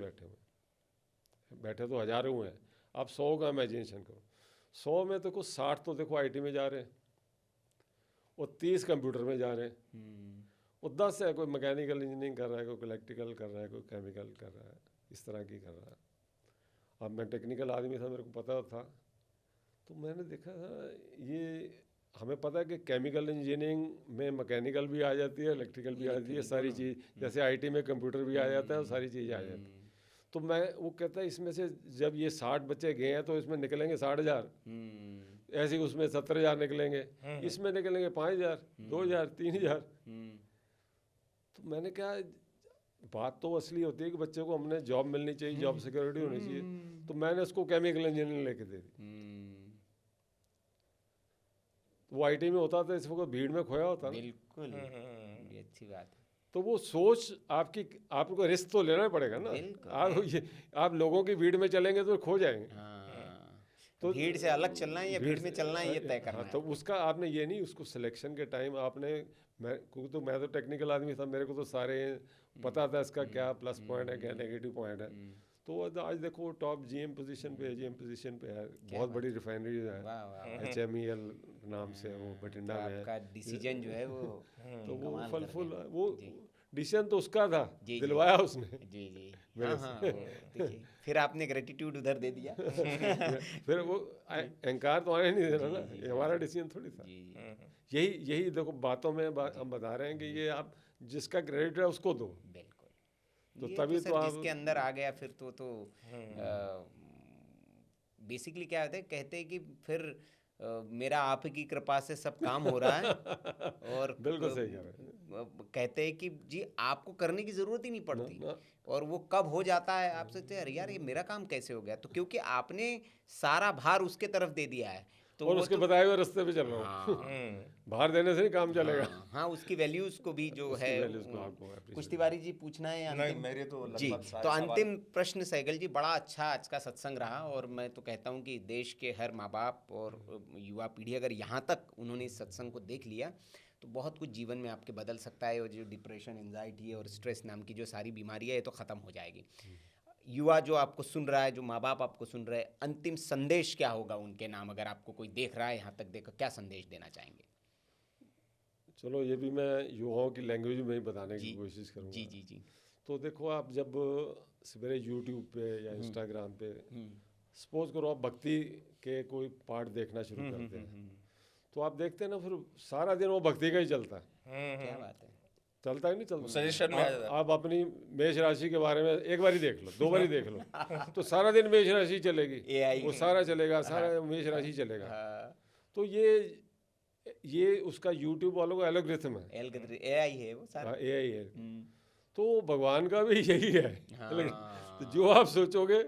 बैठे तो हज़ारों हैं, आप 100 का इमेजिनेशन करो, 100 में देखो 60 तो देखो आईटी में जा रहे हैं, और 30 कंप्यूटर में जा रहे हैं, और 10 है कोई मैकेनिकल इंजीनियरिंग कर रहा है, कोई इलेक्ट्रिकल कर रहा है, कोई केमिकल कर रहा है, इस तरह की कर रहा है। अब मैं टेक्निकल आदमी था, मेरे को पता था, तो मैंने देखा ये हमें पता है कि केमिकल इंजीनियरिंग में मैकेनिकल भी आ जाती है, इलेक्ट्रिकल भी आ जाती है, सारी चीज़, जैसे आईटी में कंप्यूटर भी आ जाता है, और सारी चीज़ें आ जाती है। तो वो कहता है इसमें से जब ये 60 बच्चे गए हैं तो इसमें निकलेंगे 60,000, ऐसे ही उसमें 70,000 निकलेंगे, इसमें निकलेंगे 5,000, 2,000, 3,000। तो मैंने कहा बात तो असली होती है कि बच्चे को हमने जॉब मिलनी चाहिए, जॉब सिक्योरिटी होनी चाहिए, तो मैंने उसको केमिकल इंजीनियरिंग लेके दे दी। वो आईटी में होता था, इस वक्त भीड़ में खोया होता। बिल्कुल, ये अच्छी बात है। तो वो सोच आपको रिस्क तो लेना पड़ेगा ना, आप लोगों की भीड़ में चलेंगे तो खो जाएंगे। तो भीड़ से अलग चलना है या भीड़ में चलना है, ये तय करना है। तो उसका आपने ये नहीं, उसको सिलेक्शन के टाइम आपने, मैं तो टेक्निकल आदमी था, मेरे को तो सारे पता था इसका क्या प्लस पॉइंट है, क्या नेगेटिव पॉइंट है। तो आज देखो टॉप जीएम पोजीशन पे है, बहुत बड़ी रिफाइनरी है, HMEL नाम से, वो बठिंडा में है। आपका डिसीजन जो है वो तो वो फल वो डिसीजन तो उसका था, दिलवाया उसने। जी जी। हाँ, देखिए फिर आपने ग्रेटिट्यूड उधर दे दिया। फिर वो अहंकार तो आने नहीं देना ना, ये हमारा डिसीजन थोड़ी था। यही देखो बातों में हम बता रहे हैं कि ये आप जिसका क्रेडिट है उसको दो। बिल्कुल। तो ये तभी सर तो जिसके आप अंदर आ गया फिर तो बेसिकली क्या होता है, कहते हैं कि फिर मेरा आप की कृपा से सब काम हो रहा है और बिल्कुल सही कह रहे हैं। कहते हैं कि जी आपको करने की जरूरत ही नहीं पड़ती। ना, और वो कब हो जाता है आप सोचते हैं अरे यार ये मेरा काम कैसे हो गया, तो क्योंकि आपने सारा भार उसके तरफ दे दिया है तो और वो उसके तो बताए हुए रास्ते पे चल रहा हूँ। हाँ बाहर देने से नहीं काम चलेगा। हाँ उसकी वैल्यूज को भी जो उसकी है values को आपको appreciate कुछ तिवारी जी पूछना है नहीं, अंतिम? मेरे तो जी लगभग सारे तो सवाल। अंतिम प्रश्न सहगल जी, बड़ा अच्छा आज का सत्संग रहा और मैं तो कहता हूँ कि देश के हर माँ बाप और युवा पीढ़ी अगर यहाँ तक उन्होंने इस सत्संग को देख लिया तो बहुत कुछ जीवन में आपके बदल सकता है, और जो डिप्रेशन, एंजाइटी और स्ट्रेस नाम की जो सारी बीमारियाँ है तो ख़त्म हो जाएगी। युवा जो आपको सुन रहा है, जो माँ बाप आपको सुन रहे हैं, अंतिम संदेश क्या होगा उनके नाम, अगर आपको कोई देख रहा है यहाँ तक देखकर, क्या संदेश देना चाहेंगे? चलो ये भी मैं युवाओं की लैंग्वेज में ही बताने की जी कोशिश करूँगा। जी जी जी तो देखो आप जब सवेरे यूट्यूब पे या इंस्टाग्राम पे सपोज करो आप भक्ति के कोई पार्ट देखना शुरू करते हैं, तो आप देखते हैं ना फिर सारा दिन वो भक्ति का ही चलता है। क्या बात है। चलता ही नहीं चलता। सजेशन में आ जाता है। आप अपनी मेष राशि के बारे में एक बार ही देख लो, 2 बार ही देख लो, तो सारा दिन मेष राशि चलेगी, AI वो सारा चलेगा, सारा मेष राशि चलेगा। हाँ, तो ये उसका यूट्यूब वालों का एल्गोरिथम है, AI है वो सारा। AI है। तो भगवान का भी यही है। हाँ। तो जो आप सोचोगे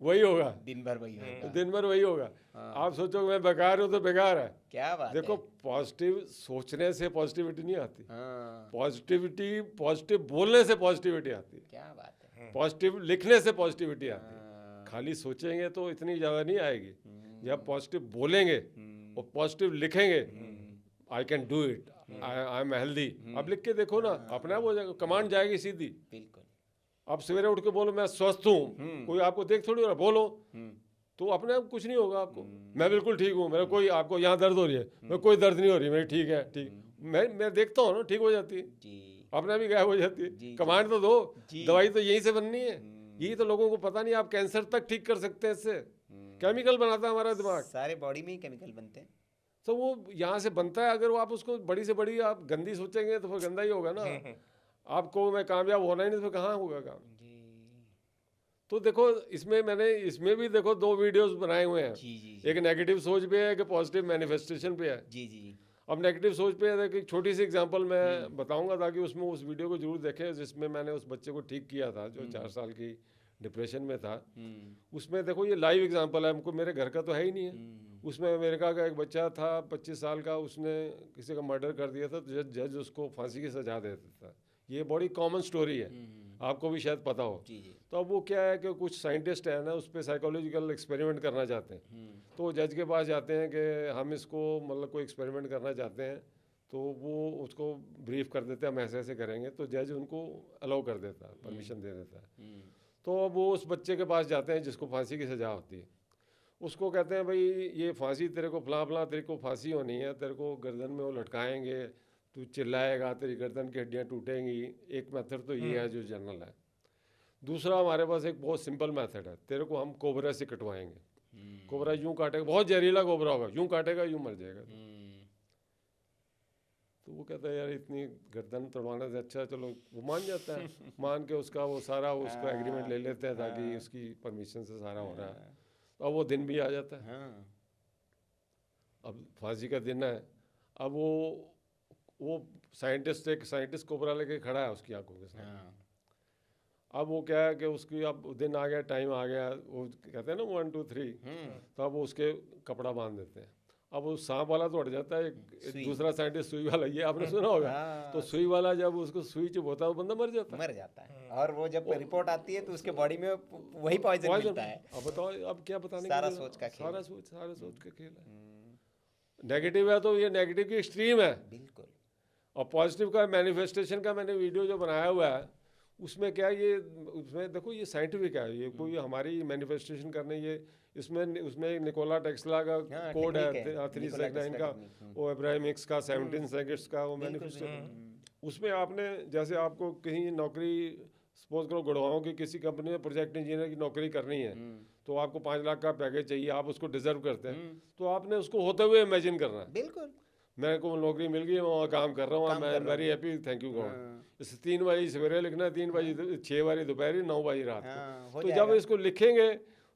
वही होगा, दिन भर वही होगा। दिन भर वही होगा। आप सोचोगे मैं बेकार हूँ तो बेकार है। क्या बात देखो है। पॉजिटिव सोचने से पॉजिटिविटी नहीं आती, हाँ, पॉजिटिव बोलने से पॉजिटिविटी आती है, क्या बात है। पॉजिटिव लिखने से पॉजिटिविटी आती है। खाली सोचेंगे तो इतनी ज़्यादा नहीं आएगी, जब पॉजिटिव बोलेंगे और पॉजिटिव लिखेंगे, I can do it, I am healthy, अब लिख के देखो ना, अपने आप हो जाएगा, कमांड जाएगी सीधी। बिल्कुल। आप सवेरे उठ के बोलो मैं स्वस्थ हूँ, कोई आपको देख थोड़ी हो रहा, बोलो तो अपने आप कुछ नहीं होगा आपको। मैं बिल्कुल ठीक हूँ, मेरा कोई, आपको यहाँ दर्द हो रही है, मेरे कोई दर्द नहीं हो रही, मेरी ठीक है, ठीक, मैं देखता हूँ ना, ठीक हो जाती है, जी अपने आप ही गायब हो जाती है। जी, कमांड तो दो, जी। दवाई तो यहीं से बननी है, यही तो लोगों को पता नहीं। आप कैंसर तक ठीक कर सकते हैं इससे, केमिकल बनाता है हमारा दिमाग, सारे बॉडी में ही केमिकल बनते हैं। तो वो यहाँ से बनता है। अगर वो आप उसको बड़ी से बड़ी आप गंदी सोचेंगे तो फिर गंदा ही होगा ना। आपको मैं कामयाब होना ही नहीं तो फिर कहाँ होगा काम। जी तो देखो इसमें भी देखो 2 वीडियोस बनाए हुए हैं, जी जी एक नेगेटिव सोच पे है, एक पॉजिटिव मैनिफेस्टेशन पे है। जी जी जी। अब नेगेटिव सोच पे है, एक छोटी सी एग्जांपल मैं बताऊंगा ताकि उसमें उस वीडियो को जरूर देखें, जिसमें मैंने उस बच्चे को ठीक किया था जो 4 साल की डिप्रेशन में था। उसमें देखो ये लाइव एग्जांपल है, हमको मेरे घर का तो है ही नहीं है। उसमें अमेरिका का एक बच्चा था 25 साल का, उसने किसी का मर्डर कर दिया था, तो जज उसको फांसी की सजा दे देता था। ये बड़ी कॉमन स्टोरी है, आपको भी शायद पता हो। जी जी। तो अब वो क्या है कि कुछ साइंटिस्ट है ना, उस पर साइकोलॉजिकल एक्सपेरिमेंट करना चाहते हैं। तो जज के पास जाते हैं कि हम इसको मतलब कोई एक्सपेरिमेंट करना चाहते हैं, तो वो उसको ब्रीफ कर देते हैं हम ऐसे ऐसे करेंगे, तो जज उनको अलाउ कर देता है, परमिशन दे देता है। तो अब वो उस बच्चे के पास जाते हैं जिसको फांसी की सज़ा होती है, उसको कहते हैं भाई ये फांसी तेरे को फलां फलां तेरे को फांसी होनी है, तेरे को गर्दन में वो लटकाएंगे, तू चिल्लाएगा, तेरी गर्दन की हड्डियाँ टूटेंगी। एक मेथड तो ये है जो जनरल है। दूसरा हमारे पास एक बहुत सिंपल मेथड है, तेरे को हम कोबरा से कटवाएंगे। कोबरा यूं काटेगा, बहुत जहरीला कोबरा होगा, यूं काटेगा यूं मर जाएगा। तो वो कहता है यार इतनी गर्दन तोड़वाने से अच्छा चलो, वो मान जाता है। मान के उसका वो सारा उसका एग्रीमेंट ले लेते हैं ताकि उसकी परमिशन से सारा हो रहा है। अब वो दिन भी आ जाता है, अब फांसी का दिन है। अब वो साइंटिस्ट कोबरा लेके खड़ा है उसकी आंखों के सामने। अब वो क्या है कि उसकी अब दिन आ गया, टाइम आ गया, वो कहते हैं ना 1 2 3, तो अब वो उसके कपड़ा बांध देते हैं। अब वो सांप वाला तो हट जाता है, एक दूसरा साइंटिस्ट सुई वाला, ये आपने सुना होगा। तो सुई वाला जब उसको सुई चुभोता है वो बंदा मर जाता है। और वो जब रिपोर्ट आती है तो उसके बॉडी में वही पॉइजन मिलता है। अब बताओ अब क्या बताने सारा के लिए? सोच का खेल। सारा सोच का खेल है। नेगेटिव है तो ये नेगेटिव की एक्सट्रीम है, बिल्कुल। और पॉजिटिव का मैनिफेस्टेशन का मैंने वीडियो जो बनाया हुआ है उसमें क्या ये, उसमें देखो ये साइंटिफिक है, ये कोई हमारी मैनिफेस्टेशन करने, ये उसमें निकोला टेस्ला का कोड है 369 का, वो अब्राहम हिक्स का 17 सेकंड्स का वो मैनिफेस्टेशन। उसमें आपने जैसे आपको कहीं नौकरी सपोज करो गुड़गांव की किसी कंपनी में प्रोजेक्ट इंजीनियर की नौकरी करनी है, तो आपको 5 लाख का पैकेज चाहिए, आप उसको डिजर्व करते हैं, तो आपने उसको होते हुए इमेजिन करना है। बिल्कुल। मेरे को नौकरी मिल गई, मैं वहाँ काम कर रहा हूँ, मैं very happy, thank you God. इस 3 बजे सवेरे लिखना है, 3 बजे 6 बजे दोपहर, 9 बजे रात हाँ, को। हो तो जब जाएगा। इसको लिखेंगे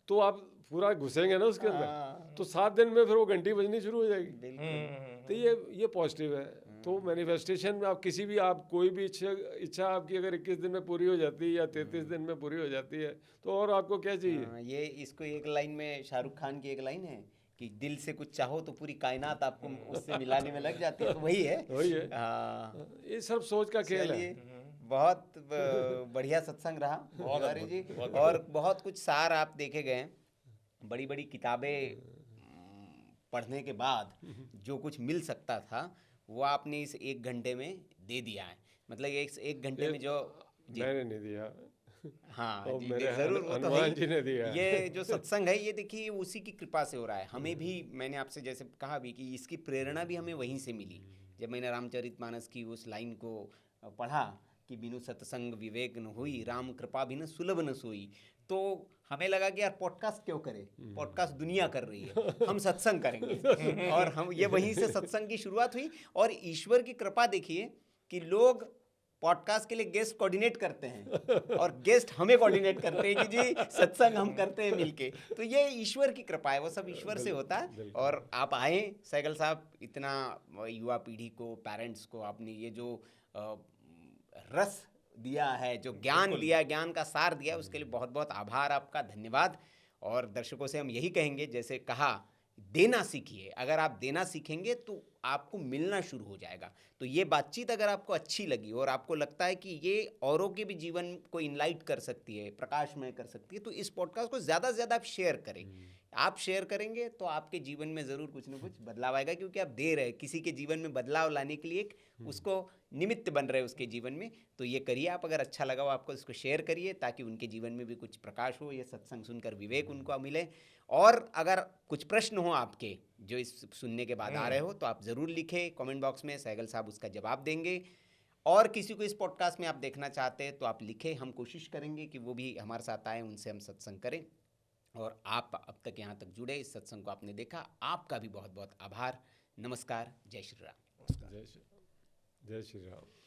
तो आप पूरा घुसेंगे ना उसके अंदर, हाँ, तो 7 दिन में फिर वो घंटी बजनी शुरू हो जाएगी। बिल्कुल। तो ये पॉजिटिव है। तो मैनिफेस्टेशन में आप किसी भी, आप कोई भी इच्छा आपकी अगर 21 दिन में पूरी हो जाती है या 33 दिन में पूरी हो जाती है, तो और आपको क्या चाहिए? हाँ, ये इसको एक लाइन में शाहरुख खान की एक लाइन है कि दिल से कुछ चाहो तो पूरी कायनात आपको उससे मिलाने में लग जाती है, तो वही है। वही है। हाँ, ये सब सोच का खेल है। चलिए, बहुत बढ़िया सत्संग रहा तिवारी जी, और बहुत कुछ सार आप देखे गए हैं। बड़ी बड़ी किताबें पढ़ने के बाद जो कुछ मिल सकता था वो आपने इस 1 घंटे में दे दिया है। मतलब एक घंटे में जो जी, मैंने नहीं दिया, हाँ तो जी, मेरे जरूर, वो तो है हनुमान ही। जी ने दिया। ये जो सत्संग है ये देखिए उसी की कृपा से हो रहा है। हमें भी, मैंने आपसे जैसे कहा भी कि इसकी प्रेरणा भी हमें वहीं से मिली। जब मैंने रामचरितमानस की उस लाइन को पढ़ा कि बिनु सत्संग विवेक न हुई, राम कृपा बिनु सुलभ न सोई, तो हमें लगा कि यार पॉडकास्ट क्यों करें, पॉडकास्ट दुनिया कर रही है, हम सत्संग करेंगे। और हम ये वहीं से सत्संग की शुरुआत हुई। और ईश्वर की कृपा देखिए कि लोग पॉडकास्ट के लिए गेस्ट कोऑर्डिनेट करते हैं और गेस्ट हमें कोऑर्डिनेट करते हैं कि जी सत्संग हम करते हैं मिलके। तो ये ईश्वर की कृपा है, वो सब ईश्वर से होता है। और आप आए सहगल साहब, इतना युवा पीढ़ी को, पेरेंट्स को आपने ये जो रस दिया है, जो ज्ञान दिया, ज्ञान का सार दिया, उसके लिए बहुत बहुत आभार आपका, धन्यवाद। और दर्शकों से हम यही कहेंगे, जैसे कहा, देना सीखिए। अगर आप देना सीखेंगे तो आपको मिलना शुरू हो जाएगा। तो ये बातचीत अगर आपको अच्छी लगी और आपको लगता है कि ये औरों के भी जीवन को इनलाइट कर सकती है, प्रकाशमय कर सकती है, तो इस पॉडकास्ट को ज़्यादा से ज़्यादा आप शेयर करें। आप शेयर करेंगे तो आपके जीवन में ज़रूर कुछ ना कुछ बदलाव आएगा, क्योंकि आप दे रहे हैं किसी के जीवन में बदलाव लाने के लिए, एक उसको निमित्त बन रहे हैं उसके जीवन में। तो ये करिए आप, अगर अच्छा लगा हो आपको, इसको शेयर करिए ताकि उनके जीवन में भी कुछ प्रकाश हो, ये सत्संग सुनकर विवेक उनको मिले। और अगर कुछ प्रश्न हो आपके जो इस सुनने के बाद आ रहे हो, तो आप ज़रूर लिखें कमेंट बॉक्स में, सहगल साहब उसका जवाब देंगे। और किसी को इस पॉडकास्ट में आप देखना चाहते हैं तो आप लिखें, हम कोशिश करेंगे कि वो भी हमारे साथ आए, उनसे हम सत्संग करें। और आप अब तक यहाँ तक जुड़े, इस सत्संग को आपने देखा, आपका भी बहुत बहुत आभार। नमस्कार, जय श्री राम। जय श्री राम।